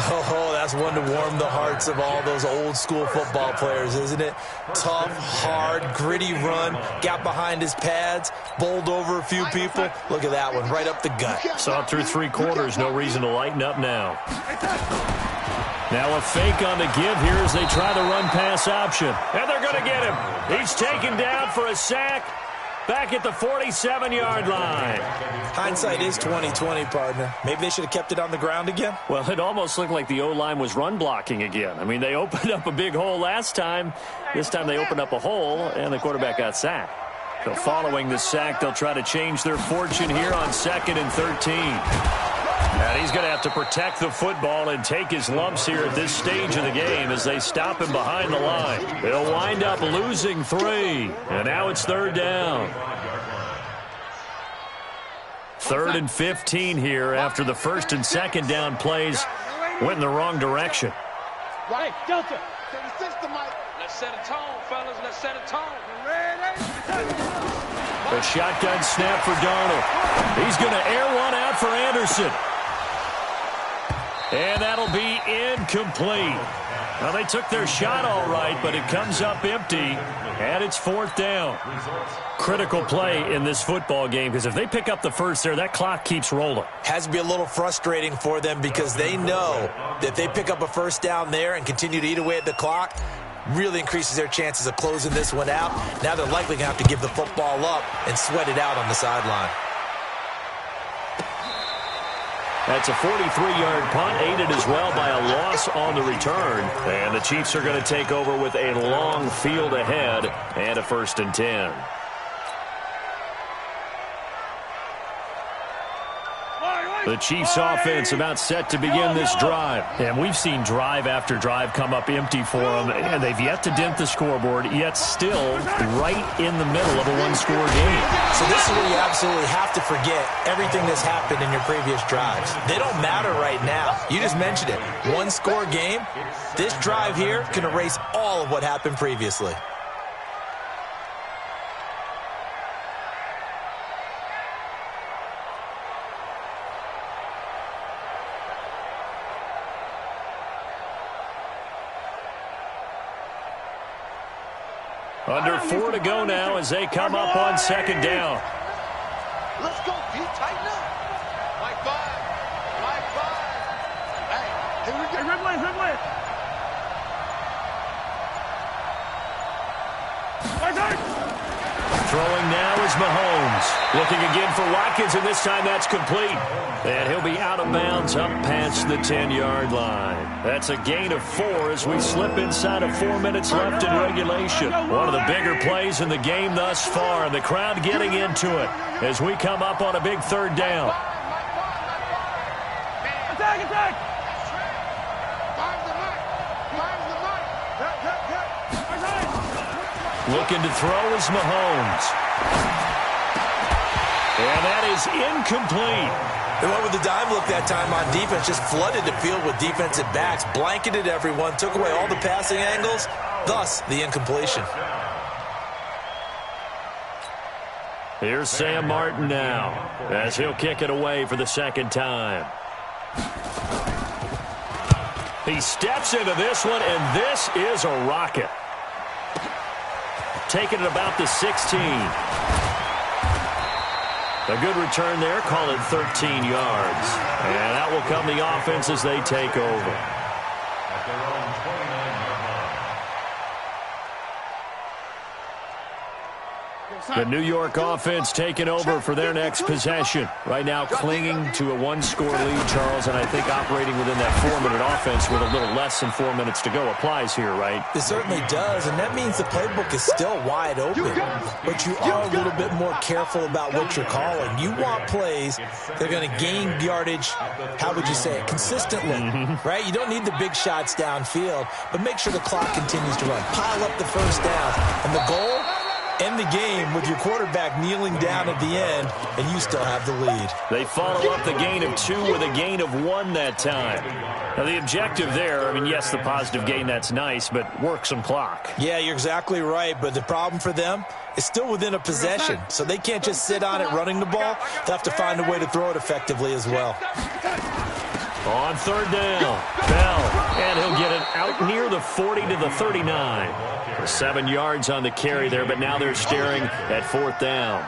Oh, that's one to warm the hearts of all those old school football players, isn't it? Tough, hard, gritty run, got behind his pads, bowled over a few people. Look at that one, right up the gut. Saw it through 3 quarters, no reason to lighten up now. Now a fake on the give here as they try the run-pass option. And they're going to get him. He's taken down for a sack back at the 47-yard line. Hindsight is 20/20, partner. Maybe they should have kept it on the ground again. Well, it almost looked like the O-line was run blocking again. I mean, they opened up a big hole last time. This time they opened up a hole, and the quarterback got sacked. So following the sack, they'll try to change their fortune here on 2nd and 13. And he's going to have to protect the football and take his lumps here at this stage of the game as they stop him behind the line. They'll wind up losing 3. And now it's 3rd down. 3rd and 15 here after the 1st and 2nd down plays went in the wrong direction. Right, Delta. Let's set a tone, fellas. Let's set a tone. A shotgun snap for Darnold. He's going to air one out for Anderson. And that'll be incomplete. Now, they took their shot all right, but it comes up empty, and it's 4th down. Critical play in this football game, because if they pick up the first there, that clock keeps rolling. Has to be a little frustrating for them because they know that if they pick up a first down there and continue to eat away at the clock, really increases their chances of closing this one out. Now they're likely going to have to give the football up and sweat it out on the sideline. That's a 43-yard punt, aided as well by a loss on the return. And the Chiefs are going to take over with a long field ahead and a 1st and 10. The Chiefs offense about set to begin this drive. And we've seen drive after drive come up empty for them, and they've yet to dent the scoreboard, yet still right in the middle of a one-score game. So this is where you absolutely have to forget everything that's happened in your previous drives. They don't matter right now. You just mentioned it. One-score game. This drive here can erase all of what happened previously. Under 4 to go now as they come up on second down. Let's go, Pete. Tighten up. Like five. Like five. Hey, Ridley. Throwing now is Mahomes. Looking again for Watkins, and this time that's complete. And he'll be out of bounds up past the 10-yard line. That's a gain of 4 as we slip inside of 4 minutes left in regulation. One of the bigger plays in the game thus far, and the crowd getting into it as we come up on a big third down. Attack! Looking to throw is Mahomes. And that is incomplete. They went with the dime look that time on defense, just flooded the field with defensive backs, blanketed everyone, took away all the passing angles, thus the incompletion. Here's Sam Martin now as he'll kick it away for the second time. He steps into this one, and this is a rocket. Taking it about the 16. A good return there, call it 13 yards. And that will come the offense as they take over. At their own 29-yard line. The New York offense taking over for their next possession. Right now clinging to a one-score lead, Charles, and I think operating within that 4-minute offense with a little less than 4 minutes to go applies here, right? It certainly does, and that means the playbook is still wide open. But you are a little bit more careful about what you're calling. You want plays that are going to gain yardage, how would you say it, consistently, right? You don't need the big shots downfield, but make sure the clock continues to run. Pile up the first down, and the goal, end the game with your quarterback kneeling down at the end, and you still have the lead. They follow up the gain of 2 with a gain of 1 that time. Now, the objective there, I mean, yes, the positive gain, that's nice, but work some clock. Yeah, you're exactly right, but the problem for them is still within a possession, so they can't just sit on it running the ball. They'll have to find a way to throw it effectively as well. On third down, Bell, and he'll get it out near the 40 to the 39. 7 yards on the carry there, but now they're staring at 4th down.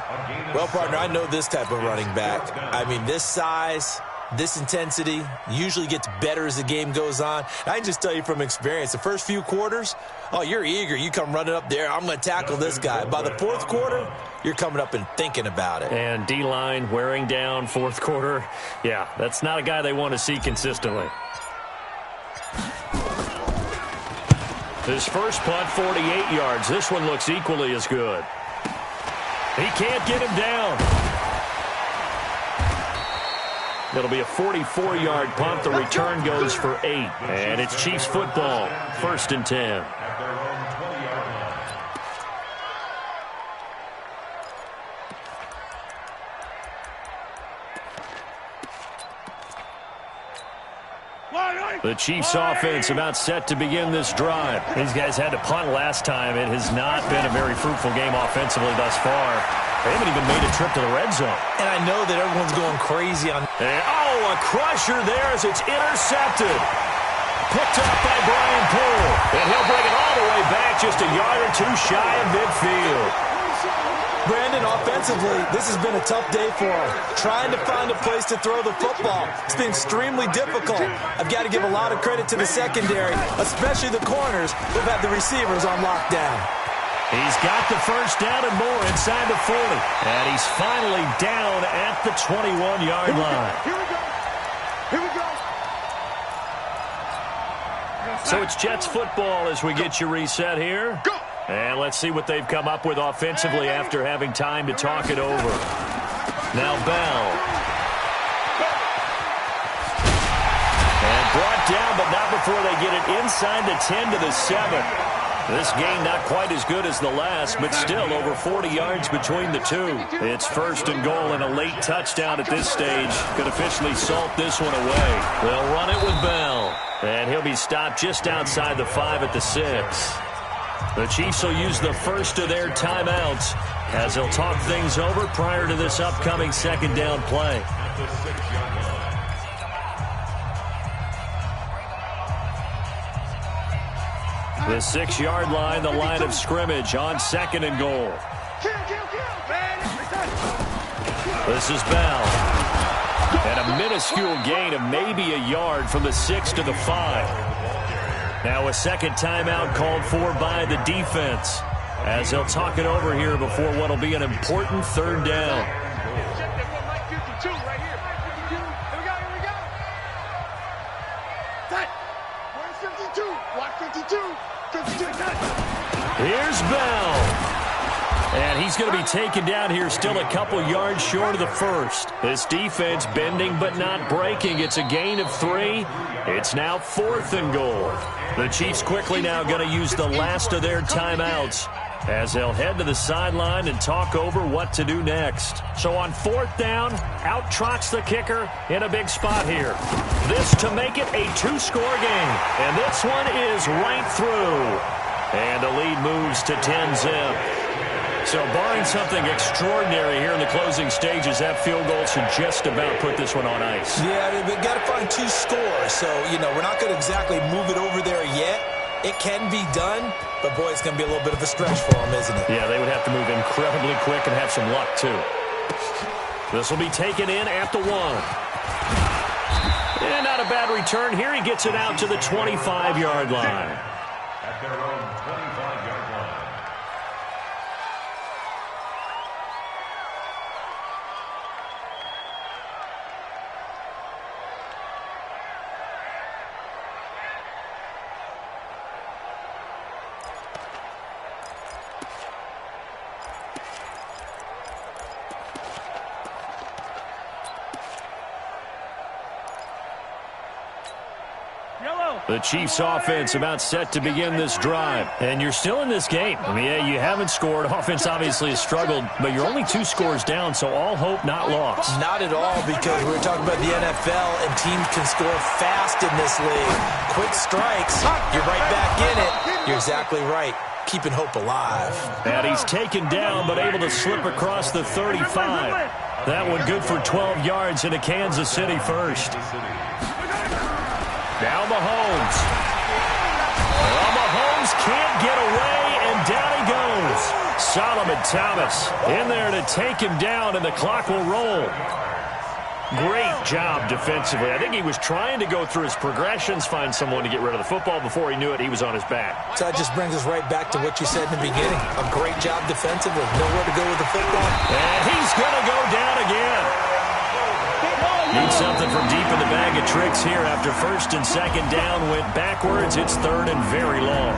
Well, partner, I know this type of running back. I mean, this size, this intensity usually gets better as the game goes on. I can just tell you from experience, the first few quarters, oh, you're eager. You come running up there, I'm going to tackle this guy. By the 4th quarter, you're coming up and thinking about it. And D-line wearing down 4th quarter. Yeah, that's not a guy they want to see consistently. His first punt, 48 yards. This one looks equally as good. He can't get him down. It'll be a 44-yard punt. The return goes for 8. And it's Chiefs football, 1st and 10. At their own 20-yard line. The Chiefs offense about set to begin this drive. These guys had to punt last time. It has not been a very fruitful game offensively thus far. They haven't even made a trip to the red zone. And I know that everyone's going crazy on... And, oh, a crusher there as it's intercepted. Picked up by Brian Poole. And he'll bring it all the way back just a yard or 2 shy of midfield. Brandon, offensively, this has been a tough day for him. Trying to find a place to throw the football. It's been extremely difficult. I've got to give a lot of credit to the secondary, especially the corners who've had the receivers on lockdown. He's got the first down and more inside the 40. And he's finally down at the 21-yard line. Here we go. So it's Jets football as we get you reset here. Go. And let's see what they've come up with offensively after having time to talk it over. Now Bell. inside the 10 to the 7. This game not quite as good as the last, but still over 40 yards between the two. It's first and goal, and a late touchdown at this stage could officially salt this one away. They'll run it with Bell, and he'll be stopped just outside the 5 at the 6. The Chiefs will use the first of their timeouts as they'll talk things over prior to this upcoming second down play. The 6-yard line, the line of scrimmage on second and goal. This is Bell. And a minuscule gain of maybe a yard from the 6 to the 5. Now a second timeout called for by the defense as they'll talk it over here before what will be an important third down. Here's Bell. And he's going to be taken down here still a couple yards short of the first. This defense bending but not breaking. It's a gain of 3. It's now 4th and goal. The Chiefs quickly now going to use the last of their timeouts as they'll head to the sideline and talk over what to do next. So on 4th down, out trots the kicker in a big spot here. This to make it a 2-score game. And this one is right through. And the lead moves to 10-zip. So barring something extraordinary here in the closing stages, that field goal should just about put this one on ice. Yeah, they've got to find 2 scores. So, we're not going to exactly move it over there yet. It can be done, but, boy, it's going to be a little bit of a stretch for them, isn't it? Yeah, they would have to move incredibly quick and have some luck, too. This will be taken in at the 1. And not a bad return here. He gets it out to the 25-yard line. At their own 25-yard line. The Chiefs offense about set to begin this drive. And you're still in this game. I mean, yeah, you haven't scored. Offense obviously has struggled, but you're only 2 scores down, so all hope not lost. Not at all, because we were talking about the NFL, and teams can score fast in this league. Quick strikes, you're right back in it. You're exactly right. Keeping hope alive. And he's taken down, but able to slip across the 35. That one good for 12 yards into Kansas City first. Now Mahomes. Well, Mahomes can't get away, and down he goes. Solomon Thomas in there to take him down, and the clock will roll. Great job defensively. I think he was trying to go through his progressions, find someone to get rid of the football. Before he knew it, he was on his back. So that just brings us right back to what you said in the beginning. A great job defensively. Nowhere to go with the football. And he's going to go down again. Need something from deep in the bag of tricks here after first and second down went backwards. It's 3rd and very long.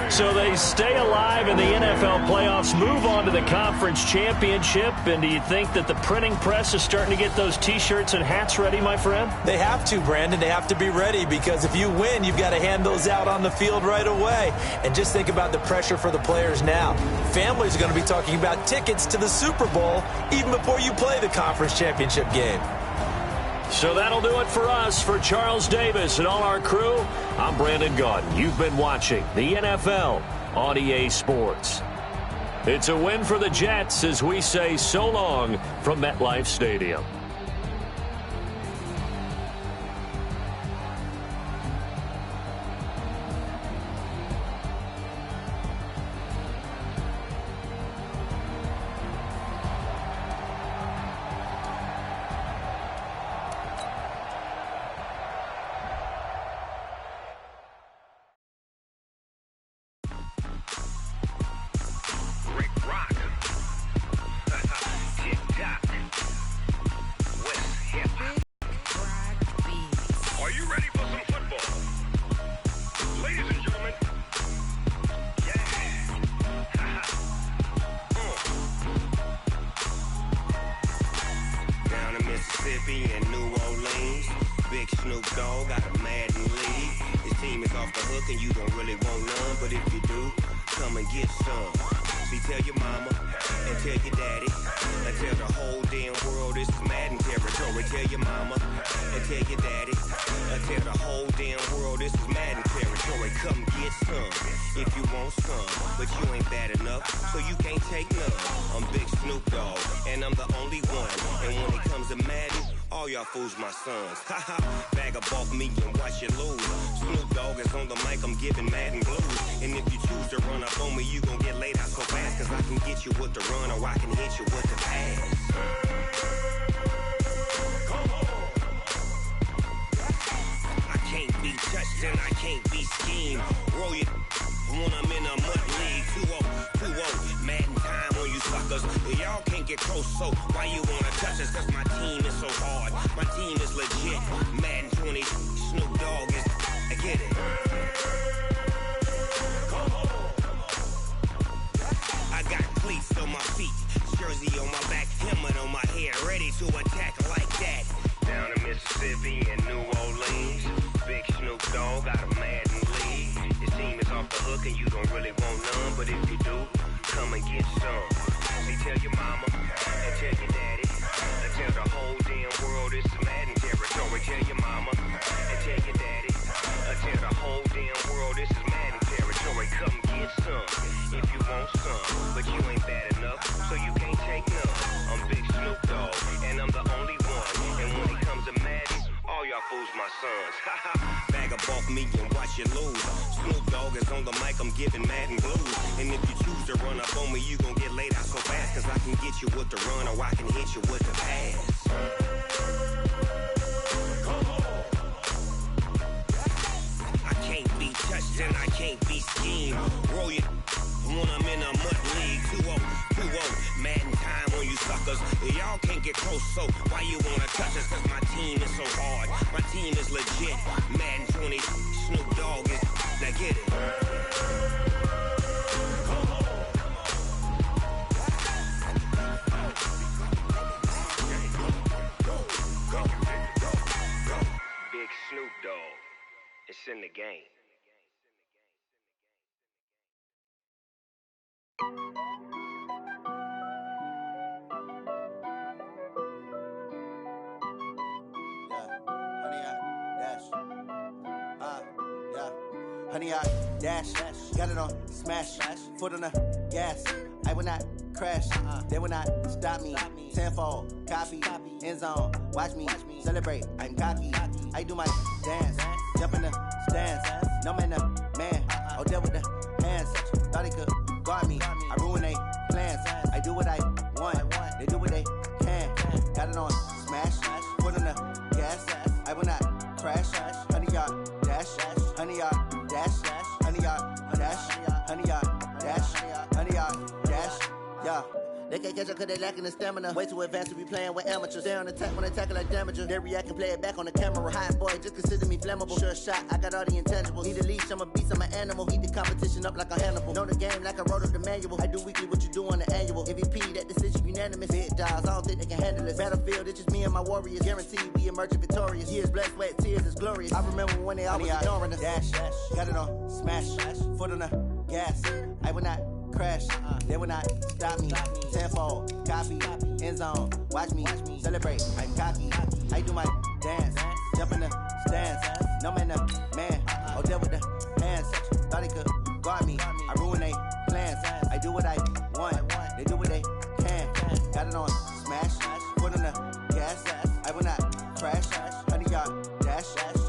So they stay alive in the NFL playoffs, move on to the conference championship. And do you think that the printing press is starting to get those T-shirts and hats ready, my friend? They have to, Brandon. They have to be ready, because if you win, you've got to hand those out on the field right away. And just think about the pressure for the players now. Families are going to be talking about tickets to the Super Bowl even before you play the conference championship game. So that'll do it for us. For Charles Davis and all our crew, I'm Brandon Gaudin. You've been watching the NFL on EA Sports. It's a win for the Jets as we say so long from MetLife Stadium. Mississippi and New Orleans. Big Snoop Dogg got a Madden league. His team is off the hook and you don't really want none, but if you do, come and get some. See, tell your mama and tell your daddy and tell the whole damn world this is Madden territory. Tell your mama and tell your daddy and tell the whole damn world this is Madden territory. Come get some if you want some, but you ain't bad enough, so you can't take none. I'm Big Snoop Dogg and I'm the only one, and when it comes to Madden, all y'all fools my sons. Haha, bag up off me and watch you lose. Snoop Dogg is on the mic, I'm giving Madden blues. And if you choose to run up on me, you gon' get laid out so fast, cause I can get you with the run or I can hit you with the pass. I can't be touched and I can't be schemed. Roll you when I'm in a mud league. 2-0, Madden time on you suckers. Y'all can't get close, so why you wanna touch us? Cause my team is so hard, my team is legit. Madden 20, Snoop Dogg is, I get it. I got cleats on my feet, jersey on my back, helmet on my head, ready to attack like that. Down in Mississippi and New Orleans, Big Snoop Dogg got a Madden league. His team is off the hook and you don't really want none, but if you do, come and get some. See, tell your mama and tell your daddy and tell the whole damn world this is Madden territory. Tell your mama and tell your daddy and tell the whole damn world this is Madden territory. Come get some if you want some, but you ain't bad enough, so you can't take none. I'm Big Snoop Dogg and I'm the only one, and when it comes to Madden, all y'all fools my sons. Haha, bag up off me and watch you lose. Snoop Dogg is on the mic, I'm giving Madden blues. And if you choose to run up on me, you gon' get laid out so fast, cause I can get you with the run or I can hit you with the pass. I can't be touched and I can't be schemed. Roll you when I'm in a mud league. 2-0, Madden time on you suckers. Y'all can't get close, so why you wanna touch us? Cause my team is so hard, my team is legit. Madden 20, Snoop Dogg is, now get it. Big Snoop Dogg, it's in the game. Honey, I dash, got it on smash, foot on the gas. I will not crash, they will not stop me. Tenfold, copy, end zone, watch me celebrate. I'm cocky, I do my dance, jump in the stands. No man, man, oh there with the hands. Thought he could guard me, I ruin they plans. I do what I want, they do what they can. Got it on smash, foot on the gas. I will not crash, honey, y'all dash, honey, y'all dash, honey, y'all dash, honey, y'all dash, honey, y'all dash, yeah. They can't catch up cause they lacking the stamina. Way too advanced to be playing with amateurs. They on attack when they tackle like damager. They react and play it back on the camera. Hot boy, just consider me flammable. Sure shot, I got all the intangibles. Need a leash, I'm a beast, I'm an animal. Eat the competition up like a Hannibal. Know the game like I wrote up the manual. I do weekly what you do on the annual. MVP, that decision unanimous. Big dogs, I don't think they can handle it. Battlefield, it's just me and my warriors. Guaranteed we emerge victorious. Years, blood, sweat, tears, it's glorious. I remember when they always ignoring us. Dash, got it on smash, foot on the gas. I will not crash, they will not stop me. Tenfold, copy, end zone, watch me celebrate. I'm cocky, I do my dance, jump in the stands. No man, man, oh there with the hands. Thought he could guard me, I ruin they plans. I do what I want, they do what they can. Got it on smash, foot on the gas. I will not crash, honey y'all dash,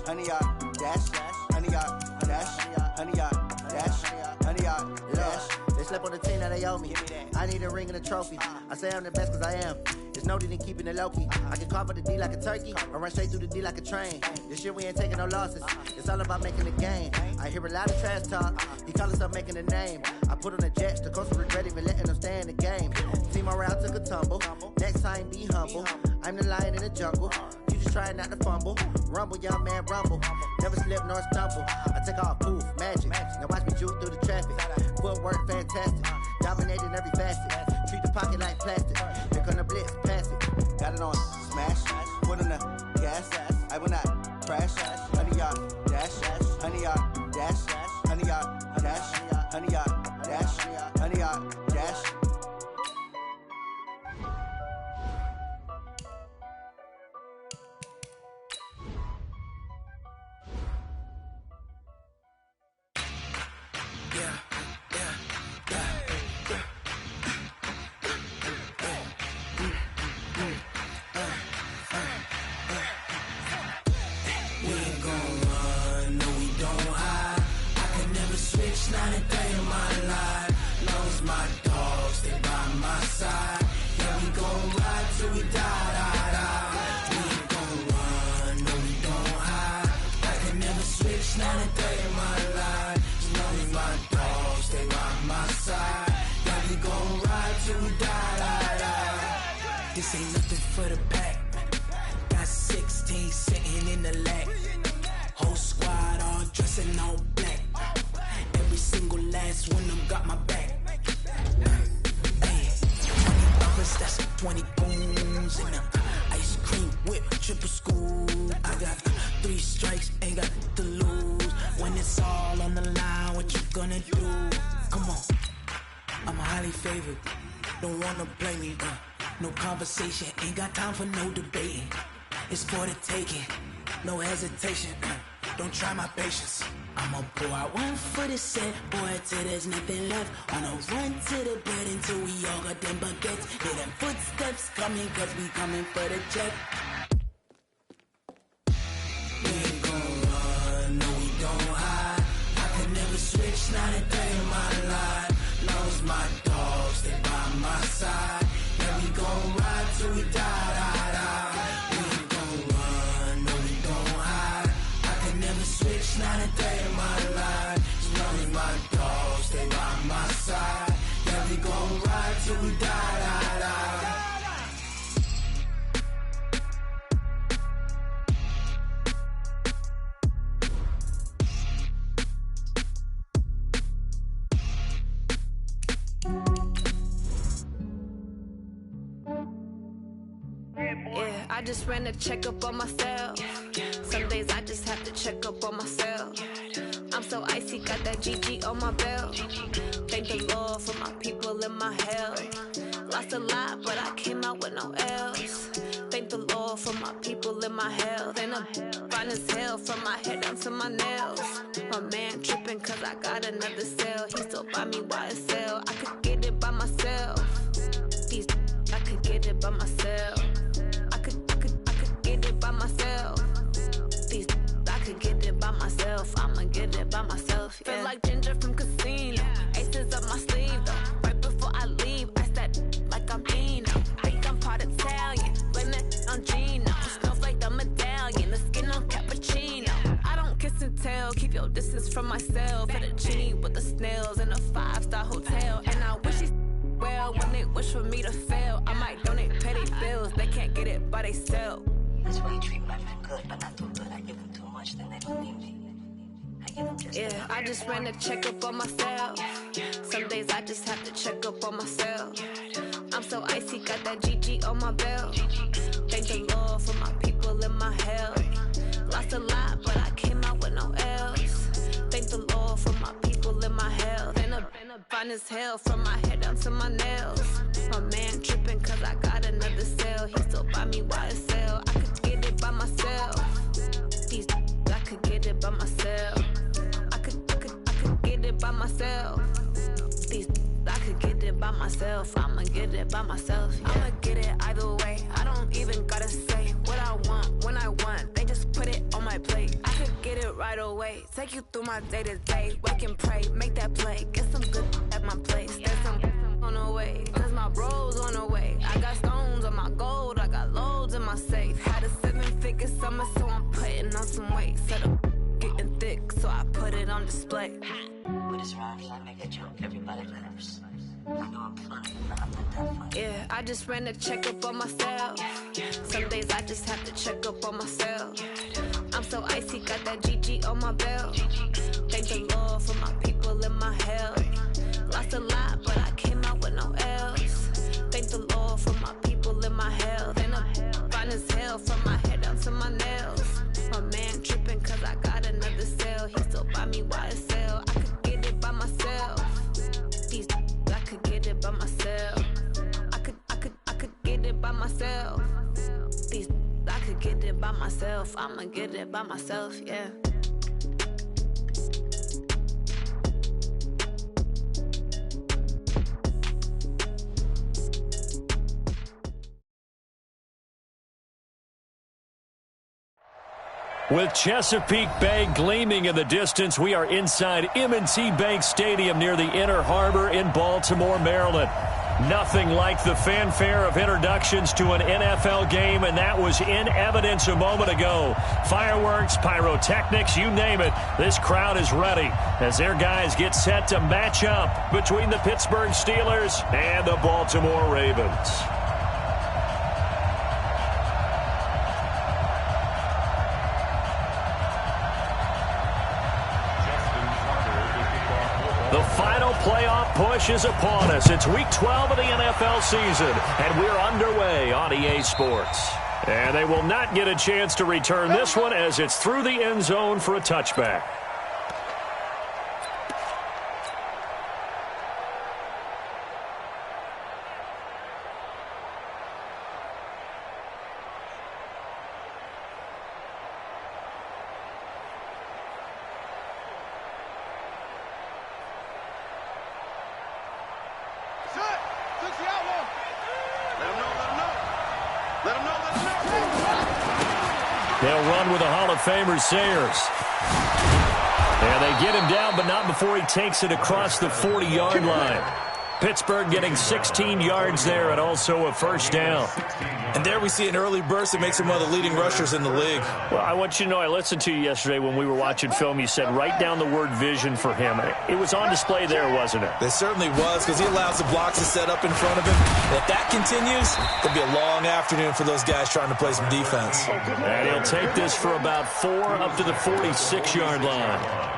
honey y'all dash, honey y'all dash, honey y'all dash, honey y'all dash. They slept on the team that they owe me. I need a ring and a trophy. I say I'm the best cause I am. There's no need in keeping it low-key. I can carve up the D like a turkey or run straight through the D like a train. This year we ain't taking no losses. It's all about making a game. I hear a lot of trash talk. He call himself making a name. I put on the jets. The coach regret even letting them stay in the game. Team morale took a tumble. Next time be humble. I'm the lion in the jungle. You just trying not to fumble. Rumble, young man, rumble. Never slip nor stumble. I take off, poof, magic. Now watch me juke through the traffic. Footwork fantastic. Dominating every facet. Treat the pocket like plastic. Here come the blitz, pass it. Got it on smash. Foot on the gas. I will not favorite. Don't wanna blame me, no conversation, ain't got time for no debating. It's for the taking, no hesitation, don't try my patience. I'ma pour out one for the set, boy, till there's nothing left. On a run to the bread until we all got them baguettes. Hear them footsteps coming, cause we coming for the check. We ain't gon' run, no we don't hide. I could never switch, not a day in my life. Lost my dogs, they by my side. Yeah, we gon' ride till we die, die, die. We ain't gon' run, no we don't hide. I could never switch, not a day in my life. As long as my dogs, they by my side. Yeah, we gon' ride till we die, die, die. Yeah, I just ran a checkup on myself. Some days I just have to check up on myself. I'm so icy, got that GG on my belt. Thank the Lord for my people in my hell. Lost a lot, but I came out with no L's. Thank the Lord for my people in my health. And I'm fine as hell from my head down to my nails. My man tripping cause I got another cell. He still buy me YSL. I could get it by myself. These I could get it by myself. I could get it by myself. These I could get it by myself. I'ma get it by myself. Yeah. Feel like Ginger from Casino. Aces up my sleeve though. Right before I leave, I that like I'm Dino. Think I'm part Italian. Blame that on Gino. Smells like the medallion. The skin on cappuccino. I don't kiss and tell. Keep your distance from myself. Fettuccine with the snails in a 5-star hotel. And I wish he's well when they wish for me to fail. I might donate petty bills. They can't get it by themselves. That's why you treat my friend good, but not too good. I give them too much, then they don't need me. Yeah, I just ran a checkup on myself. Some days I just have to check up on myself. I'm so icy, got that GG on my belt. Thank the Lord for my people in my health. Lost a lot, but I came out with no L's. Thank the Lord for my people in my health. And I'm fine as hell from my head down to my nails. My man tripping cause I got another cell. He still buy me YSL. I could get it by myself. These I could get it by myself. I could get it by myself. These I could get it by myself. I'ma get it by myself. Yeah. I'ma get it either way. I don't even gotta say what I want when I want. They just put it on my plate. I could get it right away. Take you through my day to day. Wake and pray, make that play. Get some good at my place. There's some on the way. Cause my bro's on the way. I got stones on my gold. I got loads in my safe. Had a 7-figure summer, so I'm putting on some weight. Set up getting thick, so I put it on display. With his rhymes, I make a joke. Everybody laughs. I know I'm funny, but I'm not that funny. Yeah, I just ran a checkup on myself. Some days I just have to check up on myself. I'm so icy, got that GG on my belt. Thank the Lord for my people in my health. Lost a lot, but I came out with no L's. Thank the Lord for my people in my health. And I'm fine as hell from my head down to my nails. My man tripping cause I got another cell. He still buy me YSL. I could get it by myself. These I could get it by myself. I could get it by myself. These I could get it by myself. I'ma get it by myself, yeah. With Chesapeake Bay gleaming in the distance, we are inside M&T Bank Stadium near the Inner Harbor in Baltimore, Maryland. Nothing like the fanfare of introductions to an NFL game, and that was in evidence a moment ago. Fireworks, pyrotechnics, you name it. This crowd is ready as their guys get set to match up between the Pittsburgh Steelers and the Baltimore Ravens. The final playoff push is upon us. It's week 12 of the NFL season, and we're underway on EA Sports. And they will not get a chance to return this one as it's through the end zone for a touchback. They'll run with the Hall of Famer Sayers. And they get him down, but not before he takes it across the 40-yard line. Pittsburgh getting 16 yards there and also a first down. And there we see an early burst that makes him one of the leading rushers in the league. Well, I want you to know, I listened to you yesterday when we were watching film. You said write down the word vision for him. It was on display there, wasn't it? It certainly was, because he allows the blocks to set up in front of him. And if that continues, it'll be a long afternoon for those guys trying to play some defense. And he'll take this for about 4 up to the 46-yard line.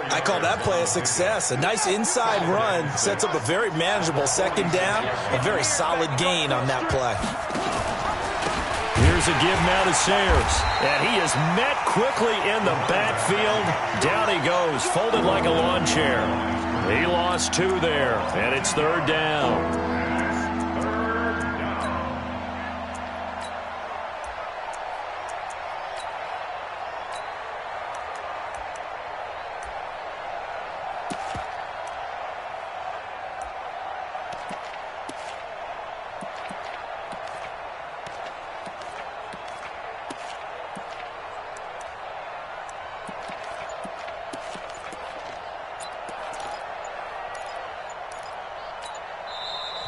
I call that play a success. A nice inside run sets up a very manageable second down, a very solid gain on that play. Here's a give now to Sayers, and he is met quickly in the backfield. Down he goes, folded like a lawn chair. He lost 2 there, and it's third down.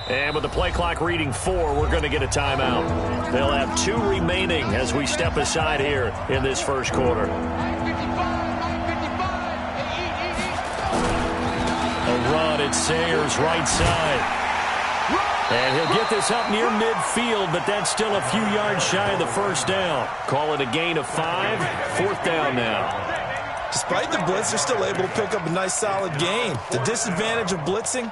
And with the play clock reading 4, we're going to get a timeout. They'll have 2 remaining as we step aside here in this first quarter. A run at Sayers' right side. And he'll get this up near midfield, but that's still a few yards shy of the first down. Call it a gain of 5, 4th down now. Despite the blitz, they're still able to pick up a nice solid gain. The disadvantage of blitzing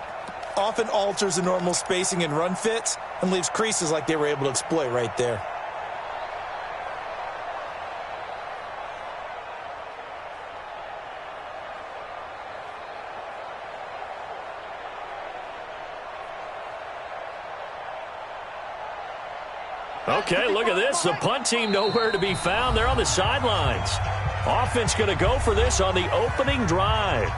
often alters the normal spacing and run fits and leaves creases like they were able to exploit right there. Okay, look at this. The punt team nowhere to be found. They're on the sidelines. Offense going to go for this on the opening drive.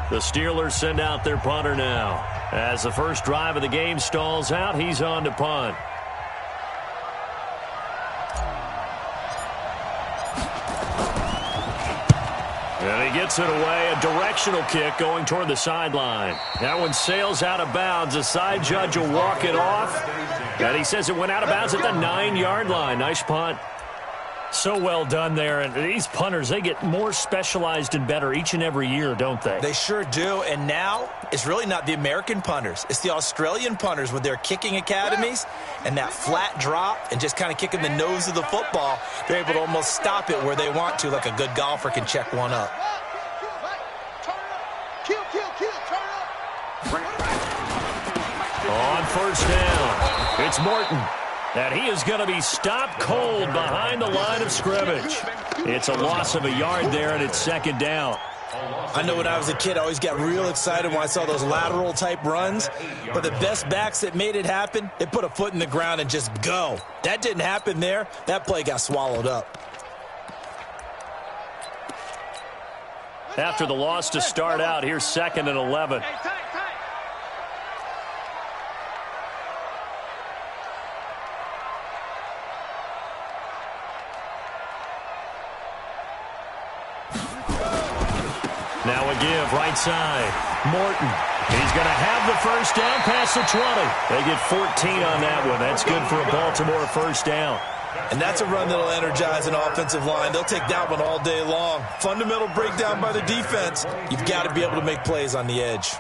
The Steelers send out their punter now. As the first drive of the game stalls out, he's on to punt. And he gets it away. A directional kick going toward the sideline. That one sails out of bounds. The side judge will walk it off. And he says it went out of bounds at the 9-yard line. Nice punt. So well done there. And these punters, they get more specialized and better each and every year, don't they? They sure do. And now it's really not the American punters. It's the Australian punters with their kicking academies and that flat drop and just kind of kicking the nose of the football. They're able to almost stop it where they want to, like a good golfer can check one up. On first down, it's Morton. And he is going to be stopped cold behind the line of scrimmage. It's a loss of a yard there, and it's second down. I know when I was a kid, I always got real excited when I saw those lateral-type runs. But the best backs that made it happen, they put a foot in the ground and just go. That didn't happen there. That play got swallowed up. After the loss to start out, here's 2nd and 11. Now a give, right side. Morton. He's going to have the first down past the 20. They get 14 on that one. That's good for a Baltimore first down. And that's a run that'll energize an offensive line. They'll take that one all day long. Fundamental breakdown by the defense. You've got to be able to make plays on the edge.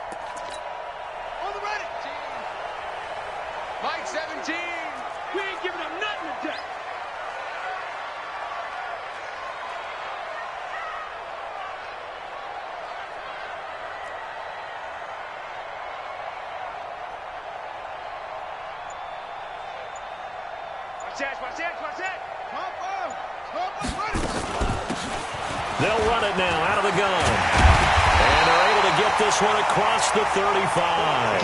On the ready. Mike 17. We ain't giving up nothing today. They'll run it now out of the gun. And they're able to get get this one across the 35.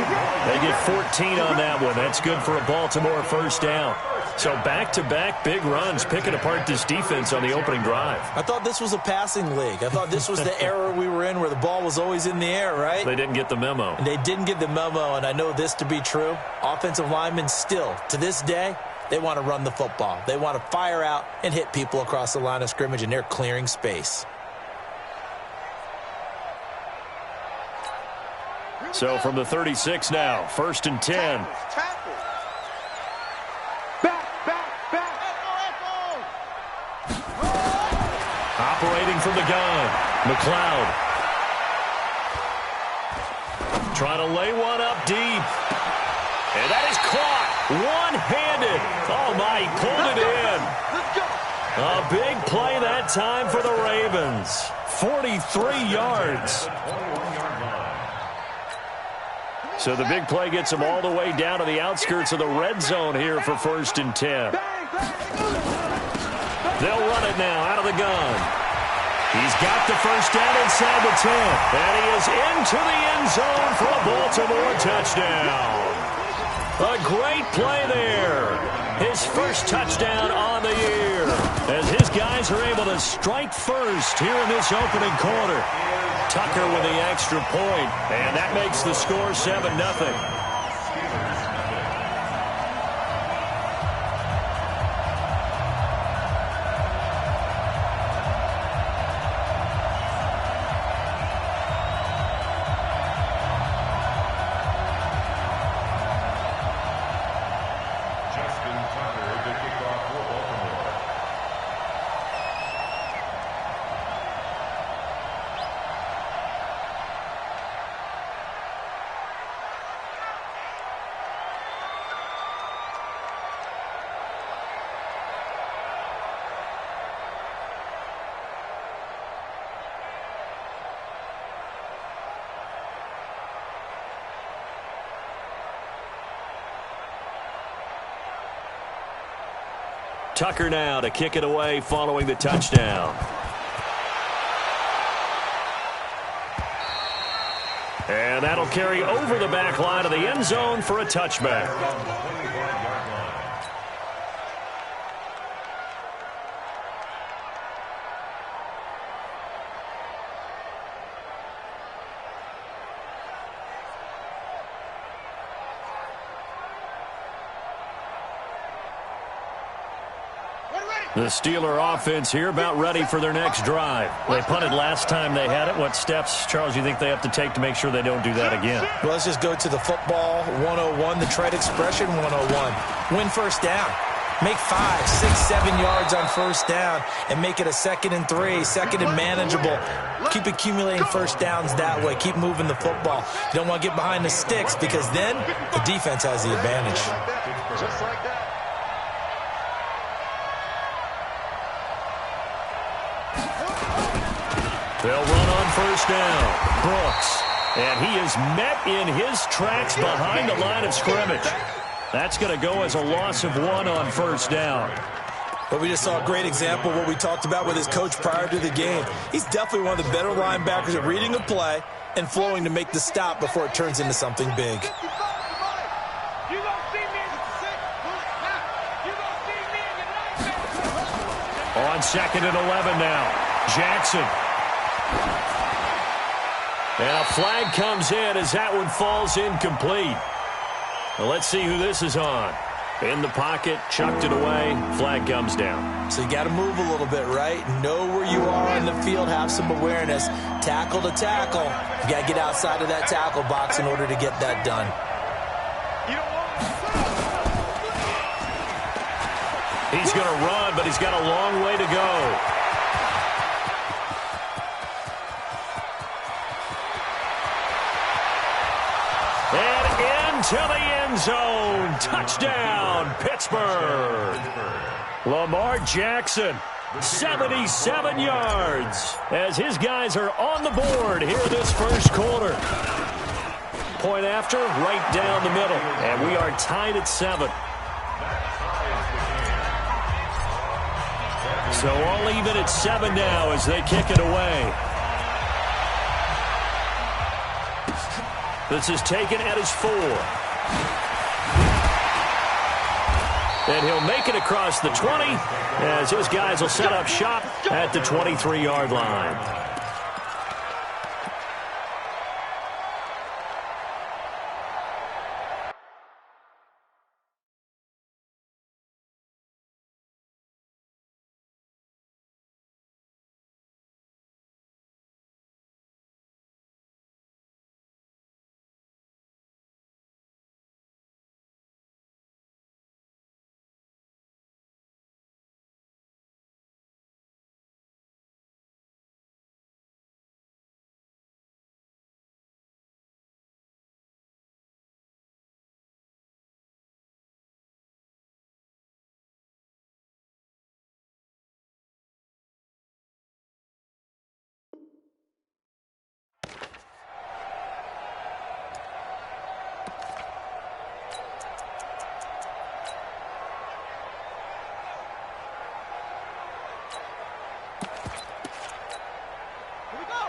They get 14 on that one. That's good for a Baltimore first down. So back-to-back big runs picking apart this defense on the opening drive. I thought this was a passing league. I thought this was the era we were in where the ball was always in the air, right? They didn't get the memo. And they didn't get the memo, and I know this to be true. Offensive linemen still, to this day, they want to run the football. They want to fire out and hit people across the line of scrimmage, and they're clearing space. So from the 36 now, 1st and 10. Operating from the gun, McLeod. Trying to lay one up deep. And that is caught one-handed. Oh, my, he pulled it in. A big play that time for the Ravens. 43 yards. So the big play gets him all the way down to the outskirts of the red zone here for 1st and 10. They'll run it now out of the gun. He's got the first down inside the 10. And he is into the end zone for a Baltimore touchdown. A great play there. His first touchdown on the year. As his guys are able to strike first here in this opening quarter. Tucker with the extra point, and that makes the score 7-0. Tucker now to kick it away following the touchdown. And that'll carry over the back line of the end zone for a touchback. The Steeler offense here about ready for their next drive. They punted last time they had it. What steps, Charles, you think they have to take to make sure they don't do that again? Well, let's just go to the football 101, the trade expression 101. Win first down. Make 5, 6, 7 yards on first down and make it a 2nd and 3, 2nd and manageable. Keep accumulating first downs that way. Keep moving the football. You don't want to get behind the sticks because then the defense has the advantage. Just like that. They'll run on first down. Brooks. And he is met in his tracks behind the line of scrimmage. That's going to go as a loss of 1 on first down. But we just saw a great example of what we talked about with his coach prior to the game. He's definitely one of the better linebackers at reading a play and flowing to make the stop before it turns into something big. On 2nd and 11 now. Jackson. And a flag comes in as that one falls incomplete. Well, let's see who this is on. In the pocket, chucked it away, flag comes down. So you got to move a little bit, right? Know where you are in the field, have some awareness. Tackle to tackle. You got to get outside of that tackle box in order to get that done. He's going to run, but he's got a long way to go. And into the end zone. Touchdown, Pittsburgh. Lamar Jackson, 77 yards, as his guys are on the board here in this first quarter. Point after, right down the middle. And we are tied at 7. So all even at 7 now as they kick it away. This is taken at his 4. And he'll make it across the 20 as his guys will set up shop at the 23-yard line.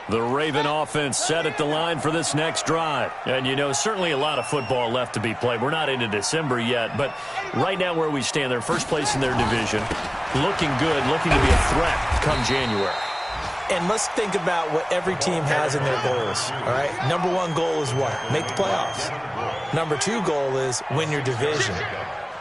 The Raven offense set at the line for this next drive. And, you know, certainly a lot of football left to be played. We're not into December yet, but right now where we stand, they're first place in their division. Looking good, looking to be a threat come January. And let's think about what every team has in their goals, all right? Number 1 goal is what? Make the playoffs. Number 2 goal is win your division.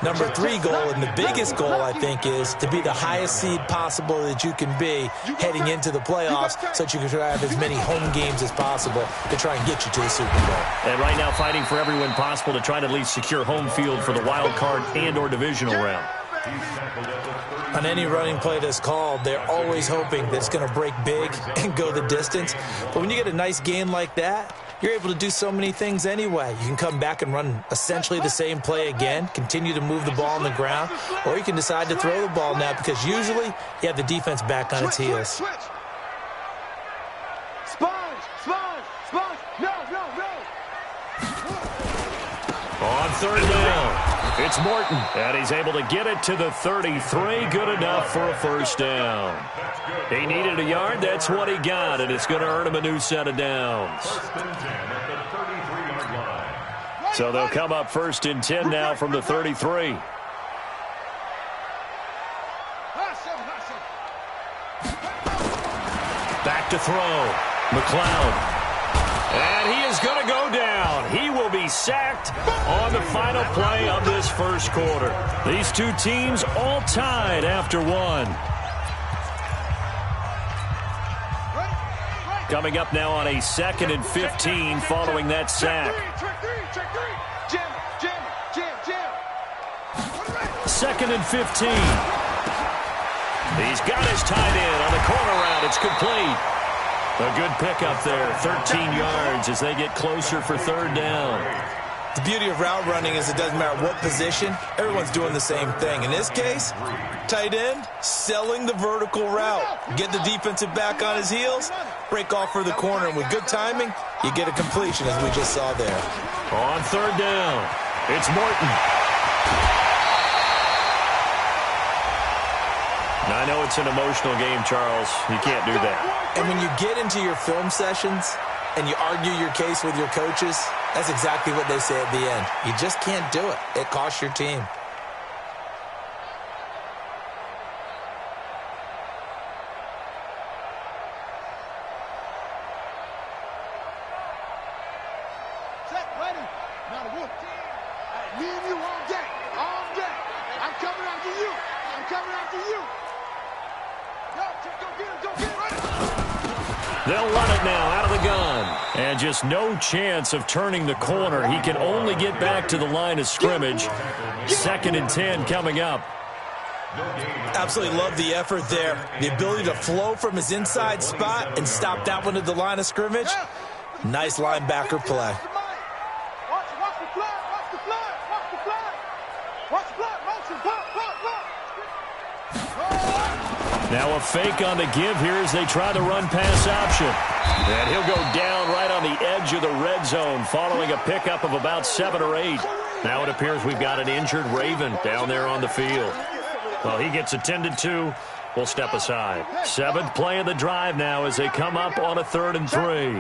Number 3 goal, and the biggest goal, I think, is to be the highest seed possible that you can be heading into the playoffs so that you can have as many home games as possible to try and get you to the Super Bowl. And right now fighting for every win possible to try to at least secure home field for the wild card and or divisional round. On any running play that's called, they're always hoping that it's going to break big and go the distance. But when you get a nice game like that, you're able to do so many things anyway. You can come back and run essentially the same play again, continue to move the ball on the ground, or you can decide to throw the ball now because usually you have the defense back on its heels. Sponge! No! On third down, it's Morton, and he's able to get it to the 33. Good enough for a first down. He needed a yard. That's what he got, and it's going to earn him a new set of downs. So they'll come up 1st and 10 now from the 33. Back to throw. McLeod. And he is going to go down. He will be sacked on the final play of this first quarter. These two teams all tied after 1. Coming up now on a 2nd and 15 following that sack. 2nd and 15. He's got his tight end on the corner route. It's complete. A good pickup there, 13 yards as they get closer for 3rd down. The beauty of route running is it doesn't matter what position, everyone's doing the same thing. In this case, tight end, selling the vertical route. Get the defensive back on his heels, break off for the corner, and with good timing, you get a completion as we just saw there. On 3rd down, it's Morton. I know it's an emotional game, Charles. You can't do that. And when you get into your film sessions and you argue your case with your coaches, that's exactly what they say at the end. You just can't do it. It costs your team. Set, ready. Now the wolf. Me and you all day. All day. I'm coming after you. I'm coming after you. They'll run it now out of the gun. And just no chance of turning the corner. He can only get back to the line of scrimmage. 2nd and 10 coming up. Absolutely love the effort there. The ability to flow from his inside spot and stop that one at the line of scrimmage. Nice linebacker play. Watch the flag. Watch the flag. Watch the flag. Watch the flag. Motion. Pop. Now a fake on the give here as they try the run-pass option. And he'll go down right on the edge of the red zone following a pickup of about 7 or 8. Now it appears we've got an injured Raven down there on the field. Well, he gets attended to. We'll step aside. 7th play of the drive now as they come up on a 3rd and 3.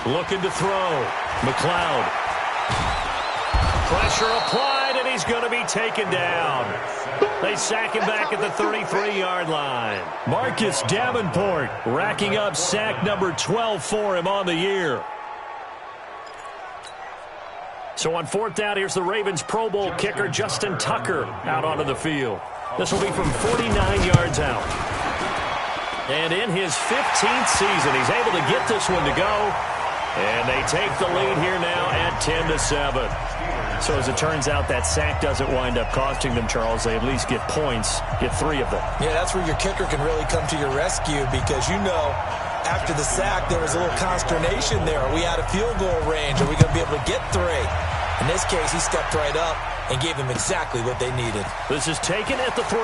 Looking to throw. McLeod. Pressure applied, and he's going to be taken down. They sack him back at the 33-yard line. Marcus Davenport racking up sack number 12 for him on the year. So on fourth down, here's the Ravens Pro Bowl kicker Justin Tucker out onto the field. This will be from 49 yards out. And in his 15th season, he's able to get this one to go. And they take the lead here now at 10-7. So as it turns out, that sack doesn't wind up costing them, Charles. They at least get points, get 3 of them. Yeah, that's where your kicker can really come to your rescue because, you know, after the sack, there was a little consternation there. Are we out of field goal range? Are we going to be able to get 3? In this case, he stepped right up and gave them exactly what they needed. This is taken at the 3.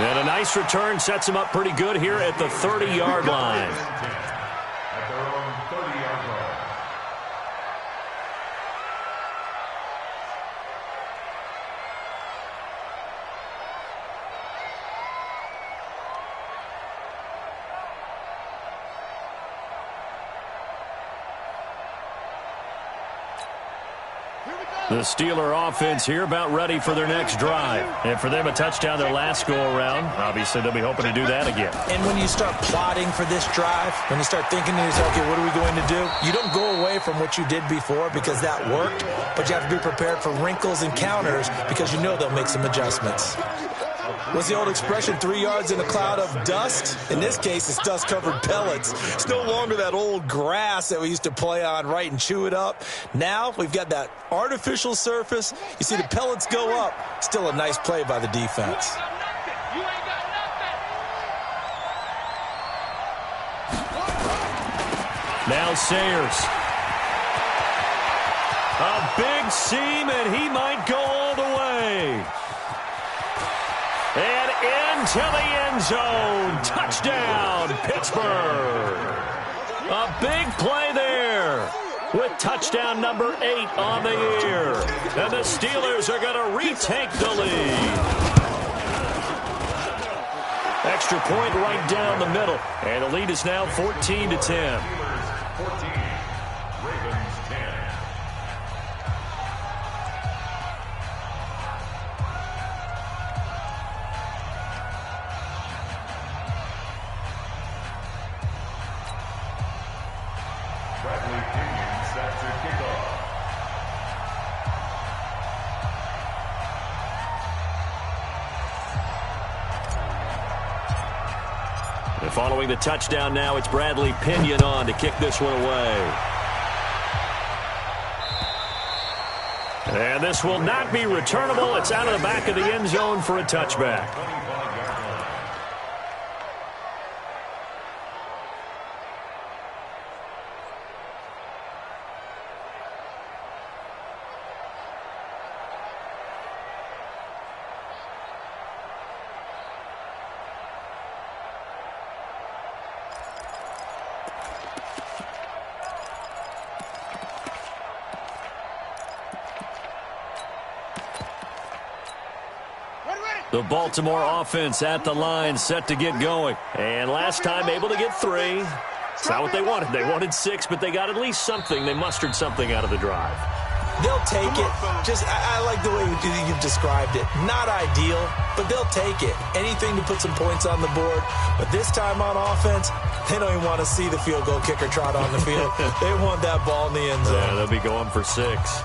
And a nice return sets him up pretty good here at the 30-yard line. At their own 30-yard line. The Steeler offense here about ready for their next drive. And for them, a touchdown their last go-around. Obviously, they'll be hoping to do that again. And when you start plotting for this drive, when you start thinking to yourself, okay, what are we going to do? You don't go away from what you did before because that worked, but you have to be prepared for wrinkles and counters because you know they'll make some adjustments. What's the old expression, 3 yards in a cloud of dust? In this case, it's dust-covered pellets. It's no longer that old grass that we used to play on, right, and chew it up. Now we've got that artificial surface. You see the pellets go up. Still a nice play by the defense. Now Sayers. A big seam, and he might go all the way. And into the end zone. Touchdown, Pittsburgh. A big play there with touchdown number 8 on the year. And the Steelers are going to retake the lead. Extra point right down the middle. And the lead is now 14-10. 14, Ravens 10. Bradley Pinion set to kick off. And following the touchdown now, it's Bradley Pinion on to kick this one away. And this will not be returnable. It's out of the back of the end zone for a touchback. The Baltimore offense at the line, set to get going. And last time able to get 3. It's not what they wanted. They wanted 6, but they got at least something. They mustered something out of the drive. They'll take it. I like the way you've described it. Not ideal, but they'll take it. Anything to put some points on the board. But this time on offense, they don't even want to see the field goal kicker trot on the field. They want that ball in the end zone. Yeah, they'll be going for 6.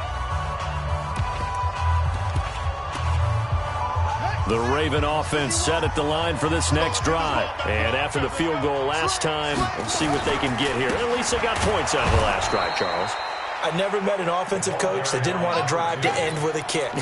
The Raven offense set at the line for this next drive. And after the field goal last time, we'll see what they can get here. At least they got points out of the last drive, Charles. I never met an offensive coach that didn't want to drive to end with a kick.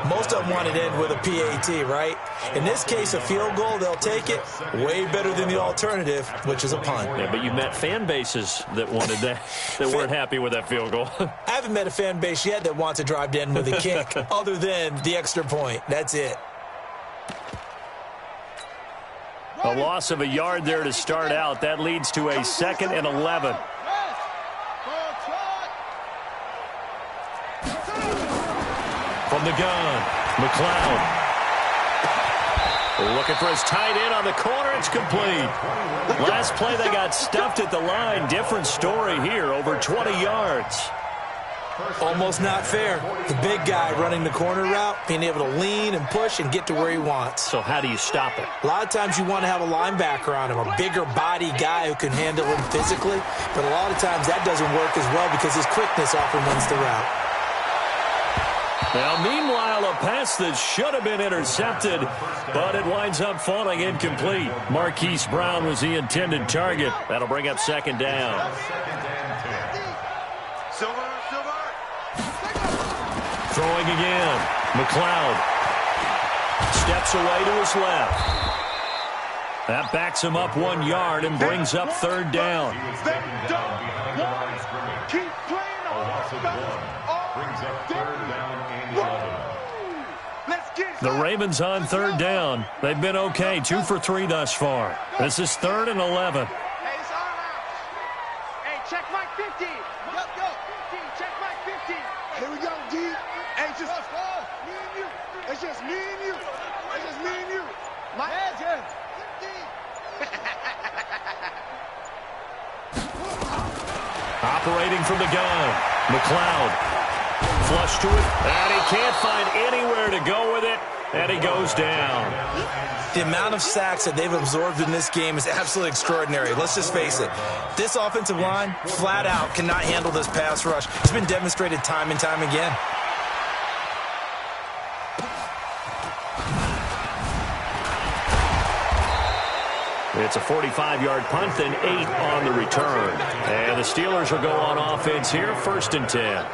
Most of them wanted to end with a PAT, right? In this case, a field goal, they'll take it. Way better than the alternative, which is a punt. Yeah, but you met fan bases that wanted that, that weren't happy with that field goal. I haven't met a fan base yet that wants to drive to end with a kick, other than the extra point. That's it. A loss of a yard there to start out. That leads to a 2nd and 11. From the gun, McLeod. Looking for his tight end on the corner. It's complete. Last play, they got stuffed at the line. Different story here, over 20 yards. Almost not fair. The big guy running the corner route, being able to lean and push and get to where he wants. So how do you stop it? A lot of times you want to have a linebacker on him, a bigger body guy who can handle him physically. But a lot of times that doesn't work as well because his quickness often wins the route. Now, meanwhile, a pass that should have been intercepted, but it winds up falling incomplete. Marquise Brown was the intended target. That'll bring up second down. Throwing again. McLeod steps away to his left. That backs him up 1 yard and brings up third down. Keep playing brings up third down and 11. Let's get The Ravens on third down. They've been okay, 2 for 3 thus far. This is 3rd and 11. Hey, it's all out. Hey, check Mike 50. Go. 50. Check Mike 50. Here we go, D. Hey, it's just me and you. It's just me and you. It's just me and you. Mike. Yeah. Operating from the gun. McLeod. Flush to it. And he can't find anywhere to go with it. And he goes down. The amount of sacks that they've absorbed in this game is absolutely extraordinary. Let's just face it. This offensive line, flat out, cannot handle this pass rush. It's been demonstrated time and time again. It's a 45-yard punt, then 8 on the return. And the Steelers will go on offense here, 1st and 10.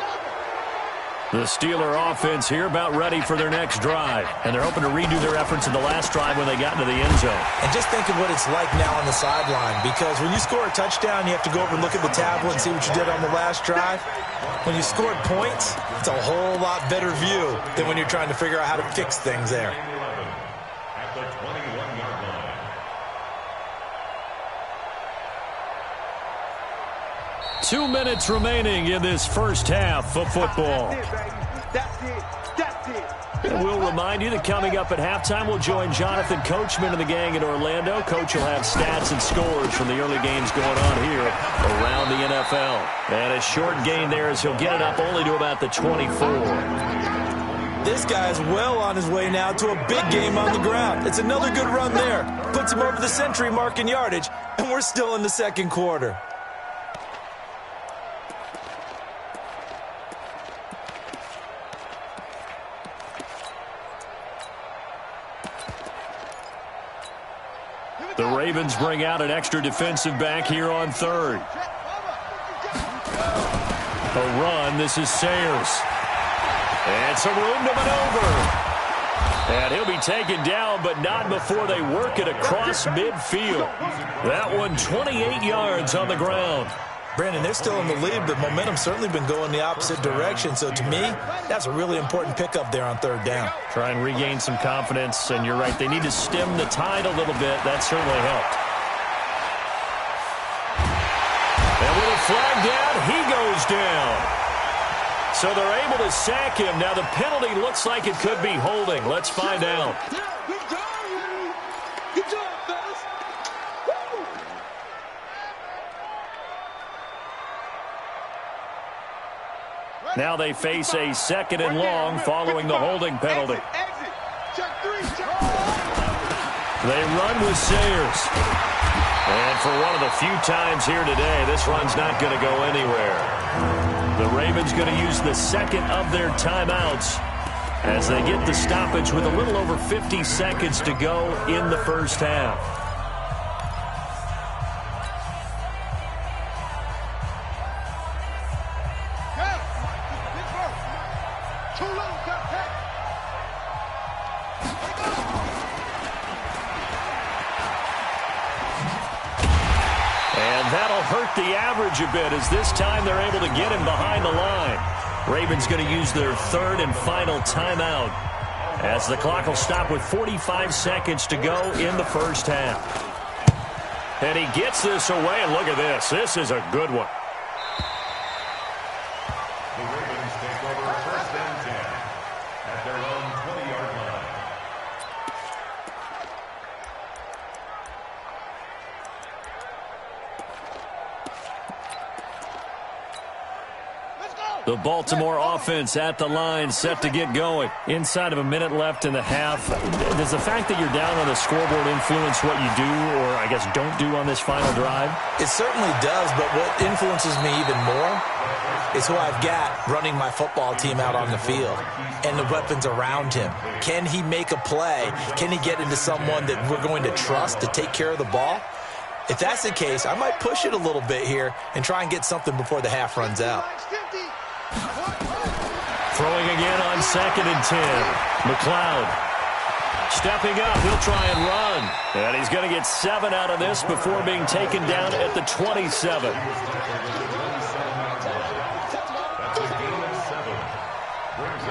The Steeler offense here about ready for their next drive. And they're hoping to redo their efforts in the last drive when they got into the end zone. And just think of what it's like now on the sideline. Because when you score a touchdown, you have to go over and look at the tablet and see what you did on the last drive. When you scored points, it's a whole lot better view than when you're trying to figure out how to fix things there. At the 21-yard line. 2 minutes remaining in this first half of football. That's it. And we'll remind you that coming up at halftime, we'll join Jonathan Coachman and the gang in Orlando. Coach will have stats and scores from the early games going on here around the NFL. And a short gain there as he'll get it up only to about the 24. This guy's well on his way now to a big game on the ground. It's another good run there. Puts him over the century mark in yardage, and we're still in the second quarter. The Ravens bring out an extra defensive back here on third. A run. This is Sayers. And some room to maneuver. And he'll be taken down, but not before they work it across midfield. That one 28 yards on the ground. Brandon, they're still in the lead, but momentum's certainly been going the opposite direction. So to me, that's a really important pickup there on third down. Try and regain some confidence, and you're right. They need to stem the tide a little bit. That certainly helped. And with a flag down, he goes down. So they're able to sack him. Now the penalty looks like it could be holding. Let's find out. Good job, fellas. Now they face a 2nd and long following the holding penalty. They run with Sayers. And for one of the few times here today, this run's not going to go anywhere. The Ravens going to use the 2nd of their timeouts as they get the stoppage with a little over 50 seconds to go in the first half. Hurt the average a bit as this time they're able to get him behind the line. Ravens going to use their 3rd and final timeout as the clock will stop with 45 seconds to go in the first half. And he gets this away, and look at this. This is a good one. The Ravens take over 1st and 10 at their own 20-yard line. The Baltimore offense at the line, set to get going. Inside of a minute left in the half, does the fact that you're down on the scoreboard influence what you do, or I guess don't do on this final drive? It certainly does, but what influences me even more is who I've got running my football team out on the field and the weapons around him. Can he make a play? Can he get into someone that we're going to trust to take care of the ball? If that's the case, I might push it a little bit here and try and get something before the half runs out. Throwing again on 2nd and 10. McLeod stepping up. He'll try and run. And he's going to get 7 out of this before being taken down at the 27.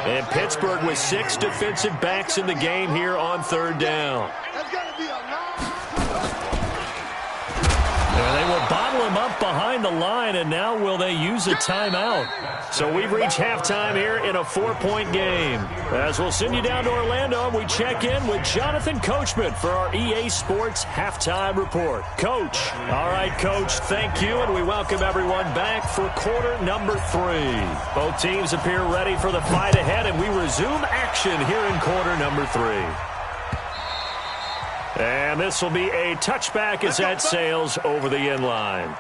And Pittsburgh with 6 defensive backs in the game here on 3rd down. And they will bottle him up behind the line, and now will they use a timeout? So we've reached halftime here in a 4-point game. As we'll send you down to Orlando, we check in with Jonathan Coachman for our EA Sports Halftime Report. Coach. All right, Coach, thank you, and we welcome everyone back for quarter number 3. Both teams appear ready for the fight ahead, and we resume action here in quarter number 3. And this will be a touchback as that sails over the end line.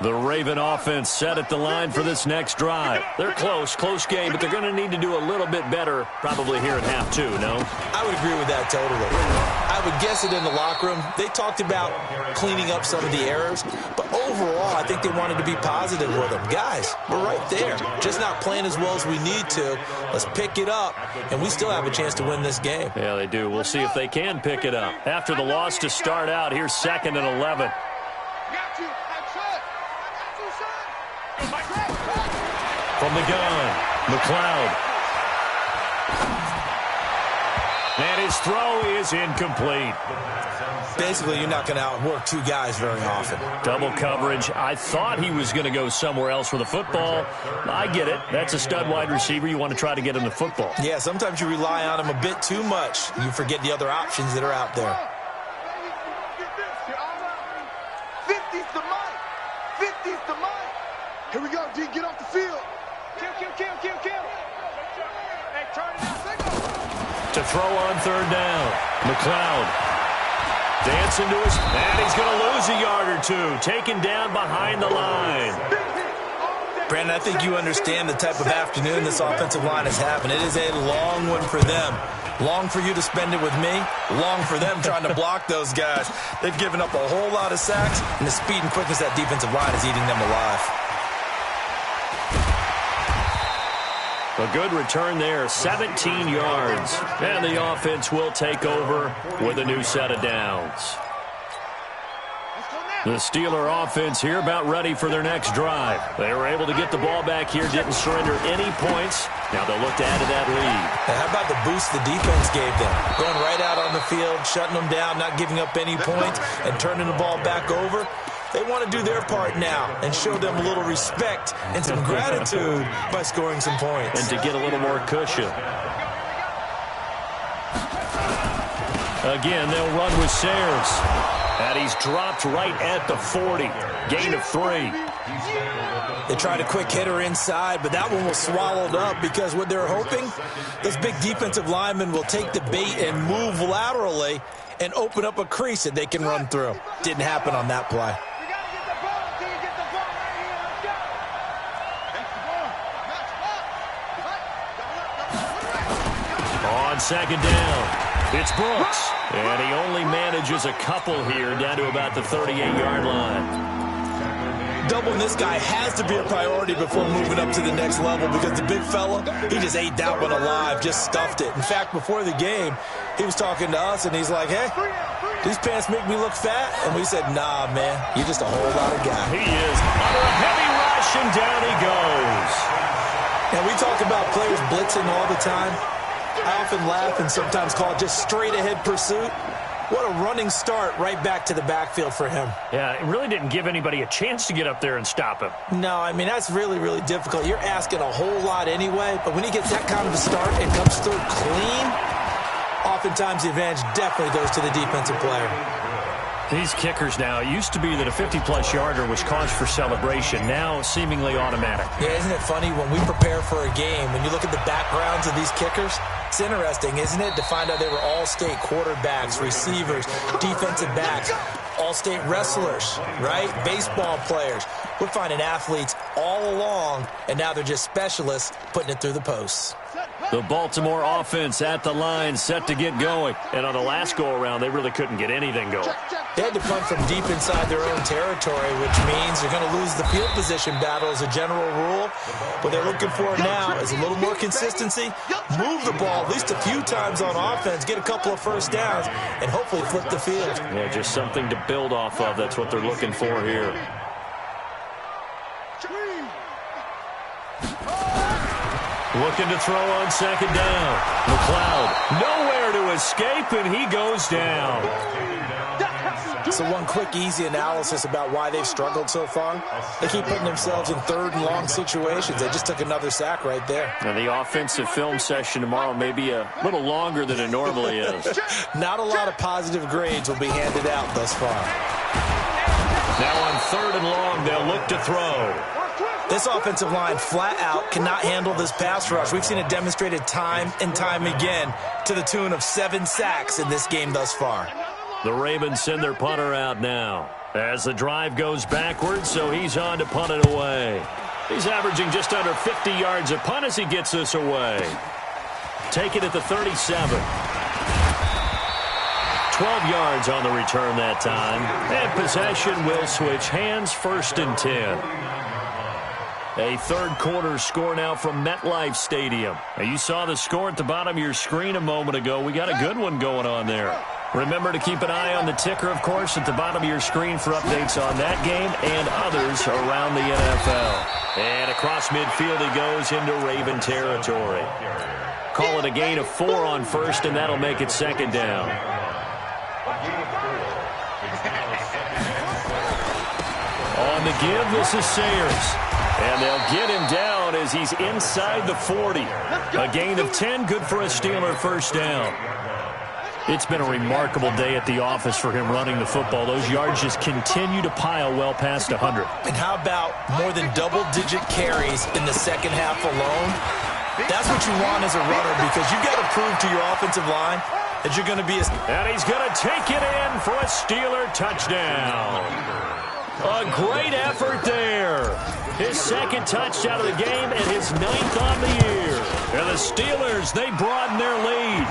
The Raven offense set at the line for this next drive. They're close game, but they're going to need to do a little bit better probably here in half 2, no? I would agree with that totally. I would guess it in the locker room. They talked about cleaning up some of the errors, but overall, I think they wanted to be positive with them. Guys, we're right there. Just not playing as well as we need to. Let's pick it up, and we still have a chance to win this game. Yeah, they do. We'll see if they can pick it up. After the loss to start out, here's 2nd and 11. From the gun, McLeod. And his throw is incomplete. Basically, you're not going to outwork 2 guys very often. Double coverage. I thought he was going to go somewhere else with the football. I get it. That's a stud wide receiver. You want to try to get him the football. Yeah, sometimes you rely on him a bit too much. You forget the other options that are out there. 50's the mic. 50's the mic. Here we go, D. Get off the field. Kill. Hey, turn it out. To throw on 3rd down. McLeod dancing to his, and he's going to lose a yard or 2. Taken down behind the line. Brandon, I think you understand the type of afternoon this offensive line is having. It is a long one for them. Long for you to spend it with me. Long for them trying to block those guys. They've given up a whole lot of sacks, and the speed and quickness that defensive line is eating them alive. A good return there, 17 yards. And the offense will take over with a new set of downs. The Steeler offense here about ready for their next drive. They were able to get the ball back here, didn't surrender any points. Now they'll look to add to that lead. And how about the boost the defense gave them? Going right out on the field, shutting them down, not giving up any points, and turning the ball back over. They want to do their part now and show them a little respect and some gratitude by scoring some points. And to get a little more cushion. Again, they'll run with Sayers. And he's dropped right at the 40. Gain of 3. They tried a quick hitter inside, but that one was swallowed up because what they're hoping, those big defensive linemen will take the bait and move laterally and open up a crease that they can run through. Didn't happen on that play. On 2nd down, it's Brooks. And he only manages a couple here down to about the 38-yard line. Doubling this guy has to be a priority before moving up to the next level because the big fella, he just ate that one alive, just stuffed it. In fact, before the game, he was talking to us, and he's like, hey, these pants make me look fat? And we said, nah, man, you're just a whole lot of guy. He is under a heavy rush, and down he goes. And we talk about players blitzing all the time. I often laugh and sometimes call it just straight-ahead pursuit. What a running start right back to the backfield for him. Yeah, it really didn't give anybody a chance to get up there and stop him. No, I mean, that's really, really difficult. You're asking a whole lot anyway, but when he gets that kind of a start and comes through clean, Oftentimes, the advantage definitely goes to the defensive player. These kickers now, it used to be that a 50-plus yarder was cause for celebration. Now, seemingly automatic. Yeah, isn't it funny when we prepare for a game, when you look at the backgrounds of these kickers, it's interesting, isn't it, to find out they were all-state quarterbacks, receivers, defensive backs, all-state wrestlers, right? Baseball players. We're finding athletes all along, and now they're just specialists putting it through the posts. The Baltimore offense at the line, set to get going. And on the last go-around, they really couldn't get anything going. They had to punt from deep inside their own territory, which means they're going to lose the field position battle as a general rule. What they're looking for now is a little more consistency, move the ball at least a few times on offense, get a couple of first downs, and hopefully flip the field. Yeah, just something to build off of. That's what they're looking for here. Looking to throw on second down. McLeod nowhere to escape, and he goes down. So one quick, easy analysis about why they've struggled so far. They keep putting themselves in third and long situations. They just took another sack right there. Now, the offensive film session tomorrow may be a little longer than it normally is. Not a lot of positive grades will be handed out thus far. Now on third and long, they'll look to throw. This offensive line flat out cannot handle this pass rush. We've seen it demonstrated time and time again to the tune of 7 sacks in this game thus far. The Ravens send their punter out now as the drive goes backwards, so he's on to punt it away. He's averaging just under 50 yards a punt as he gets this away. Take it at the 37. 12 yards on the return that time. And possession will switch hands, 1st and 10. A third-quarter score now from MetLife Stadium. Now, you saw the score at the bottom of your screen a moment ago. We got a good one going on there. Remember to keep an eye on the ticker, of course, at the bottom of your screen for updates on that game and others around the NFL. And across midfield he goes into Raven territory. Call it a gain of 4 on first, and that'll make it second down. On the give, this is Sayers. And they'll get him down as he's inside the 40. A gain of 10, good for a Steeler first down. It's been a remarkable day at the office for him running the football. Those yards just continue to pile well past 100. And how about more than double-digit carries in the second half alone? That's what you want as a runner, because you've got to prove to your offensive line that you're going to be And he's going to take it in for a Steeler touchdown. A great effort there. His second touchdown of the game and his 9th on the year. And the Steelers, they broaden their lead.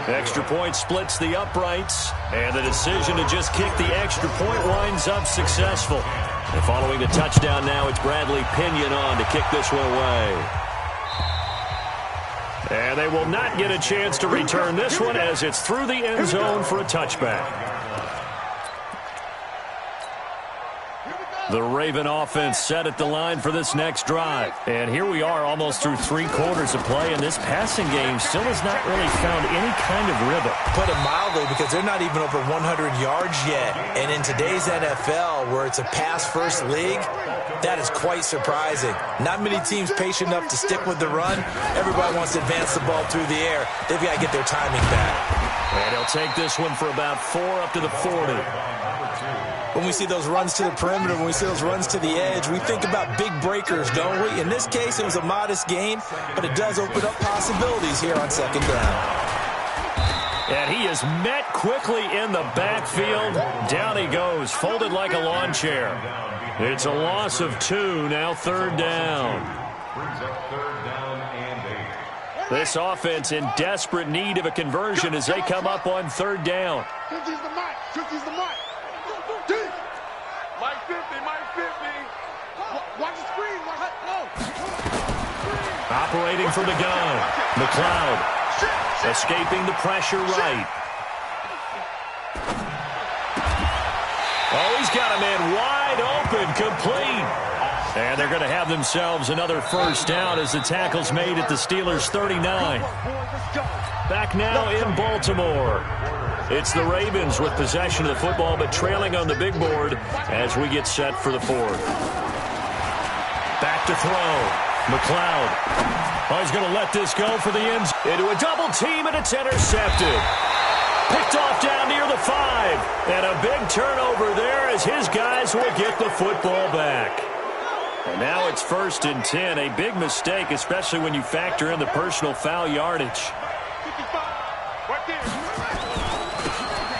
Extra point splits the uprights, and the decision to just kick the extra point winds up successful. And following the touchdown now, it's Bradley Pinion on to kick this one away. And they will not get a chance to return this one as it's through the end zone for a touchback. The Raven offense set at the line for this next drive. And here we are almost through 3 quarters of play, and this passing game still has not really found any kind of rhythm. Put it mildly, because they're not even over 100 yards yet. And in today's NFL, where it's a pass-first league, that is quite surprising. Not many teams patient enough to stick with the run. Everybody wants to advance the ball through the air. They've got to get their timing back. And he'll take this one for about 4 up to the 40. When we see those runs to the perimeter, when we see those runs to the edge, we think about big breakers, don't we? In this case, it was a modest game, but it does open up possibilities here on second down. And he is met quickly in the backfield. Down he goes, folded like a lawn chair. It's a loss of 2, now 3rd down. Brings up 3rd down and 8. This offense in desperate need of a conversion as they come up on 3rd down. 50's the mic. 50's the mic. Mike 50, Mike 50. Watch the screen. Operating from the gun. McLeod escaping the pressure right. Oh, he's got a man wide open, complete. And they're going to have themselves another first down as the tackle's made at the Steelers' 39. Back now in Baltimore. It's the Ravens with possession of the football, but trailing on the big board as we get set for the 4th. Back to throw. McLeod. A McLeod's going to let this go for the ends. Into a double team, and it's intercepted. Picked off down near the 5. And a big turnover there as his guys will get the football back. And now it's 1st and 10. A big mistake, especially when you factor in the personal foul yardage.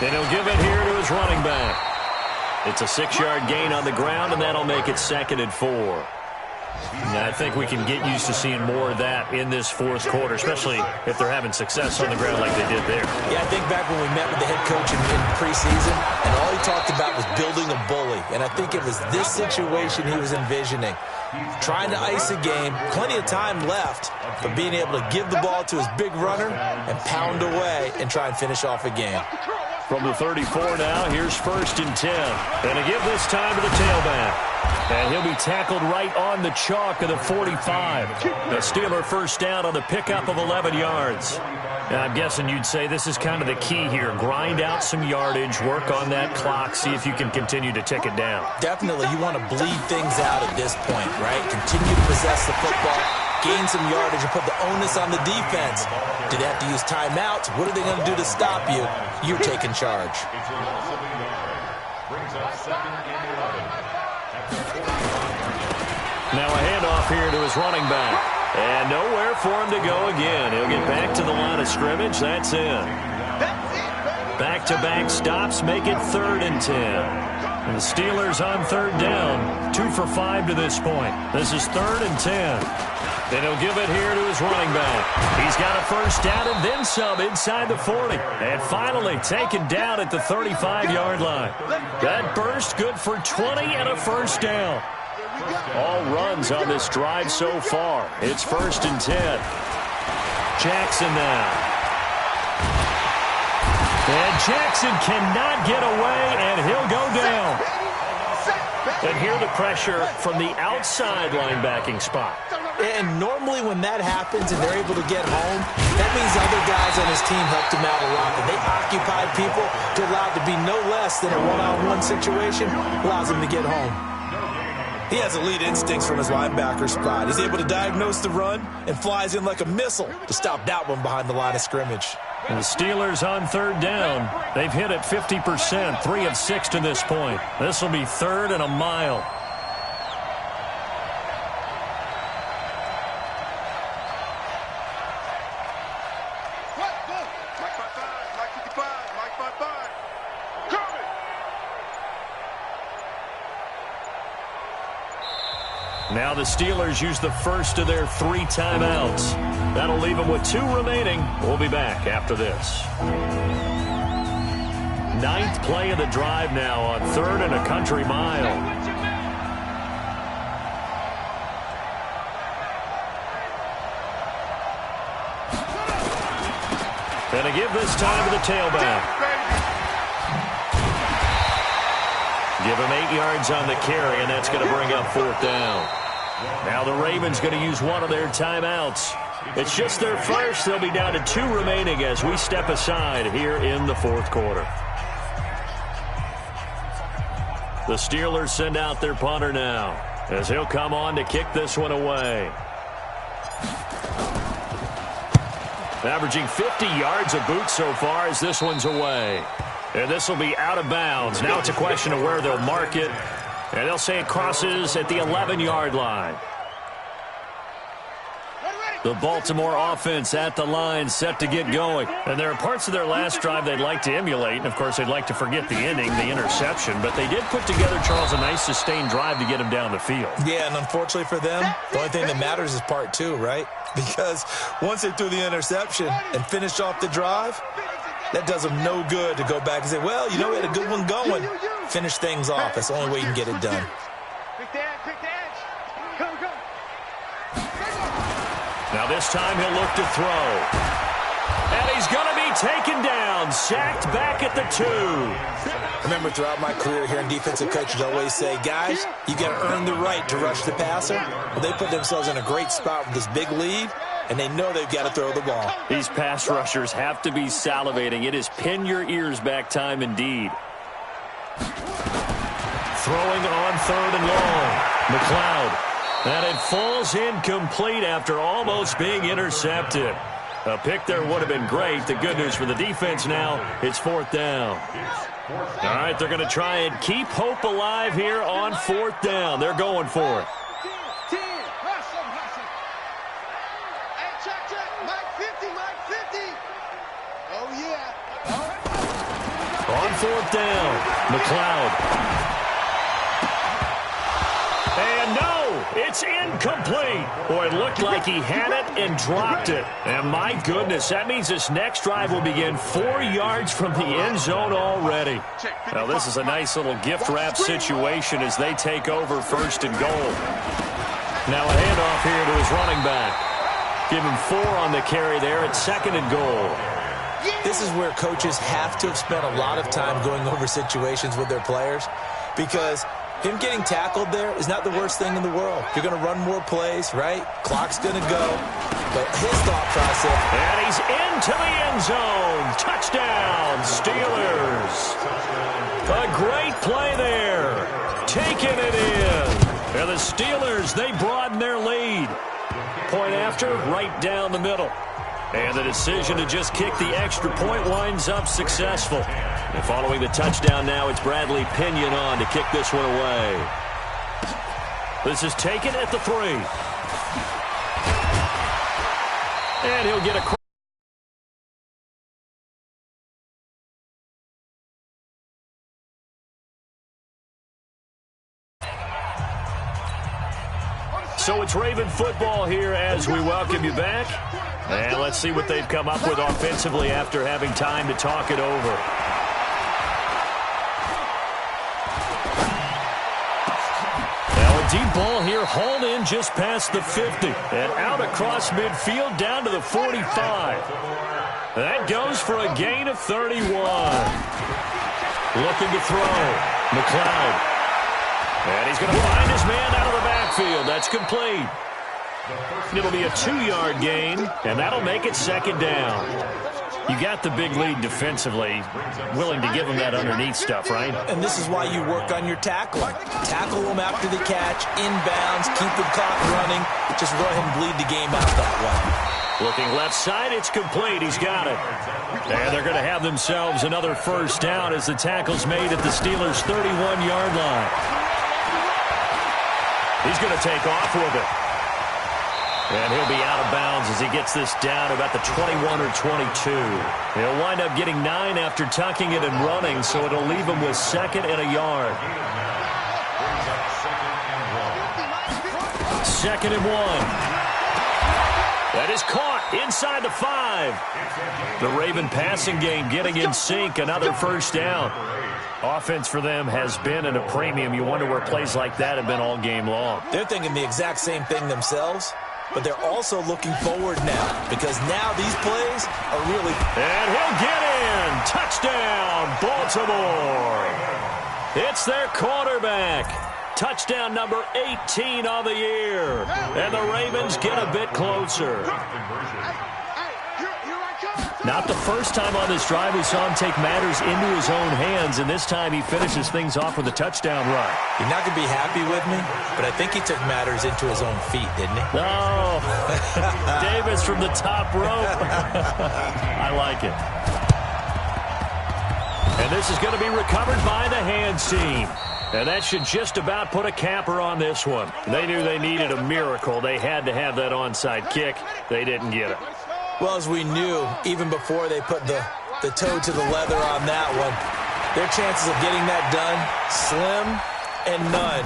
And he'll give it here to his running back. It's a 6-yard gain on the ground, and that'll make it 2nd and 4. Now, I think we can get used to seeing more of that in this fourth quarter, especially if they're having success on the ground like they did there. Yeah, I think back when we met with the head coach in preseason, and all he talked about was building a bully. And I think it was this situation he was envisioning. Trying to ice a game, plenty of time left, but being able to give the ball to his big runner and pound away and try and finish off a game. From the 34 now, here's 1st and 10. And a give this time to the tailback. And he'll be tackled right on the chalk of the 45. The Steeler first down on the pickup of 11 yards. Now, I'm guessing you'd say this is kind of the key here. Grind out some yardage, work on that clock, see if you can continue to tick it down. Definitely, you want to bleed things out at this point, right? Continue to possess the football, gain some yardage, and put the onus on the defense. Do they have to use timeouts? What are they going to do to stop you? You're taking charge. Now a handoff here to his running back. And nowhere for him to go again. He'll get back to the line of scrimmage. That's in. Back-to-back stops make it 3rd and 10. And the Steelers on 3rd down. 2 for 5 to this point. This is 3rd and 10. Then he'll give it here to his running back. He's got a first down and then some inside the 40. And finally taken down at the 35-yard line. That burst good for 20 and a first down. All runs on this drive so far. It's 1st and 10. Jackson now. And Jackson cannot get away, and he'll go down. And here the pressure from the outside linebacking spot. And normally when that happens and they're able to get home, that means other guys on his team helped him out a lot. And they occupied people to allow it to be no less than a one-on-one situation, allows him to get home. He has elite instincts from his linebacker spot. He's able to diagnose the run and flies in like a missile to stop that one behind the line of scrimmage. And the Steelers on 3rd down. They've hit it 50%, 3 of 6 to this point. This will be 3rd and a mile. Now the Steelers use the first of their 3 timeouts. That'll leave them with 2 remaining. We'll be back after this. 9th play of the drive now on 3rd and a country mile. And a give this time to the tailback. Give him 8 yards on the carry, and that's going to bring up 4th down. Now the Ravens going to use one of their timeouts. It's just their first. They'll be down to 2 remaining as we step aside here in the 4th quarter. The Steelers send out their punter now as he'll come on to kick this one away. Averaging 50 yards a boot so far as this one's away. And this will be out of bounds. Now it's a question of where they'll mark it. And they'll say it crosses at the 11-yard line. The Baltimore offense at the line, set to get going. And there are parts of their last drive they'd like to emulate. And, of course, they'd like to forget the ending, the interception. But they did put together, Charles, a nice sustained drive to get them down the field. Yeah, and unfortunately for them, the only thing that matters is part 2, right? Because once they threw the interception and finished off the drive, that does them no good to go back and say, well, you know, we had a good one going. Finish things off. That's the only way you can get it done. Now this time he'll look to throw. And he's going to be taken down, sacked back at the 2. Remember, throughout my career here in defensive coaches always say, guys, you got to earn the right to rush the passer. Well, they put themselves in a great spot with this big lead, and they know they've got to throw the ball. These pass rushers have to be salivating. It is pin your ears back time indeed. Throwing on 3rd and long. McLeod And it falls incomplete after almost being intercepted. A pick there would have been great. The good news for the defense now, it's 4th down. All right, they're going to try and keep hope alive here on 4th down. They're going for it. On 4th down, McLeod. And no, it's incomplete. Boy, it looked like he had it and dropped it. And my goodness, that means this next drive will begin 4 yards from the end zone already. Now, this is a nice little gift wrap situation as they take over 1st and goal. Now a handoff here to his running back. Give him 4 on the carry there at 2nd and goal. This is where coaches have to have spent a lot of time going over situations with their players, because him getting tackled there is not the worst thing in the world. You're going to run more plays, right? Clock's going to go. But his thought process. And he's into the end zone. Touchdown, Steelers. A great play there. Taking it in. And the Steelers, they broaden their lead. Point after, right down the middle. And the decision to just kick the extra point winds up successful. And following the touchdown now, it's Bradley Pinion on to kick this one away. This is taken at the 3. And he'll get a... So it's Raven football here as we welcome you back. And let's see what they've come up with offensively after having time to talk it over. Now a deep ball here, hauled in just past the 50. And out across midfield down to the 45. That goes for a gain of 31. Looking to throw. McLeod. And he's going to find his man out of the backfield. That's complete. It'll be a 2-yard gain, and that'll make it 2nd down. You got the big lead defensively, willing to give them that underneath stuff, right? And this is why you work on your tackling. Tackle them after the catch, inbounds, keep the clock running. Just go ahead and bleed the game out that way. Looking left side, it's complete. He's got it. And they're going to have themselves another 1st down as the tackle's made at the Steelers' 31-yard line. He's going to take off with it. And he'll be out of bounds as he gets this down about the 21 or 22. He'll wind up getting 9 after tucking it and running, so it'll leave him with 2nd and a yard. 2nd and 1. That is caught inside the 5. The Raven passing game getting in sync, another 1st down. Offense for them has been at a premium. You wonder where plays like that have been all game long. They're thinking the exact same thing themselves, but they're also looking forward now, because now these plays are really... And he'll get in. Touchdown, Baltimore. It's their quarterback. Touchdown number 18 on the year. And the Ravens get a bit closer. Not the first time on this drive we saw him take matters into his own hands, and this time he finishes things off with a touchdown run. You're not going to be happy with me, but I think he took matters into his own feet, didn't he? Oh, Davis from the top rope. I like it. And this is going to be recovered by the hands team. And that should just about put a capper on this one. They knew they needed a miracle. They had to have that onside kick. They didn't get it. Well, as we knew, even before they put the toe to the leather on that one, their chances of getting that done, slim and none.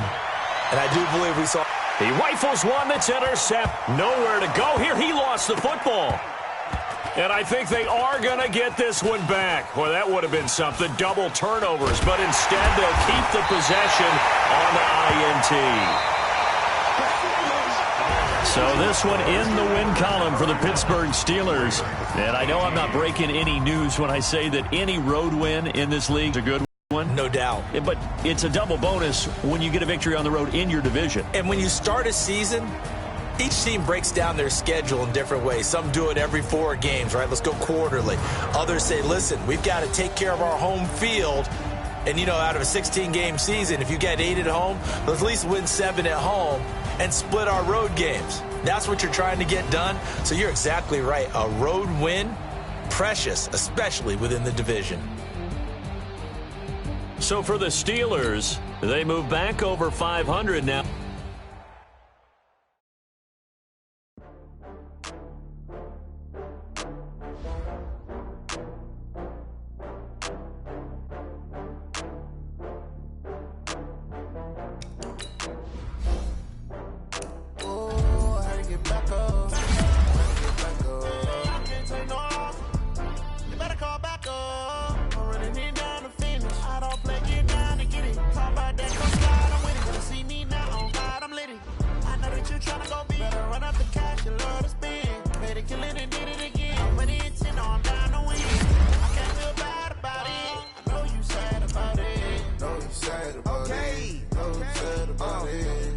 And I do believe we saw... He rifles one that's intercepted. Nowhere to go here. He lost the football. And I think they are going to get this one back. Well, that would have been something. Double turnovers. But instead, they'll keep the possession on the INT. So this one in the win column for the Pittsburgh Steelers. And I know I'm not breaking any news when I say that any road win in this league is a good one. No doubt. But it's a double bonus when you get a victory on the road in your division. And when you start a season, each team breaks down their schedule in different ways. Some do it every 4 games, right? Let's go quarterly. Others say, listen, we've got to take care of our home field. And, you know, out of a 16-game season, if you get 8 at home, let's at least win 7 at home. and split our road games. That's what you're trying to get done. So you're exactly right. A road win, precious, especially within the division. So for the Steelers, they move back over 500 now.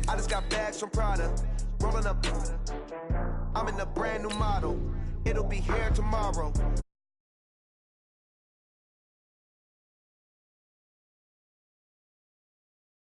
I just got bags from Prada, rolling up. I'm in a brand new model. It'll be here tomorrow.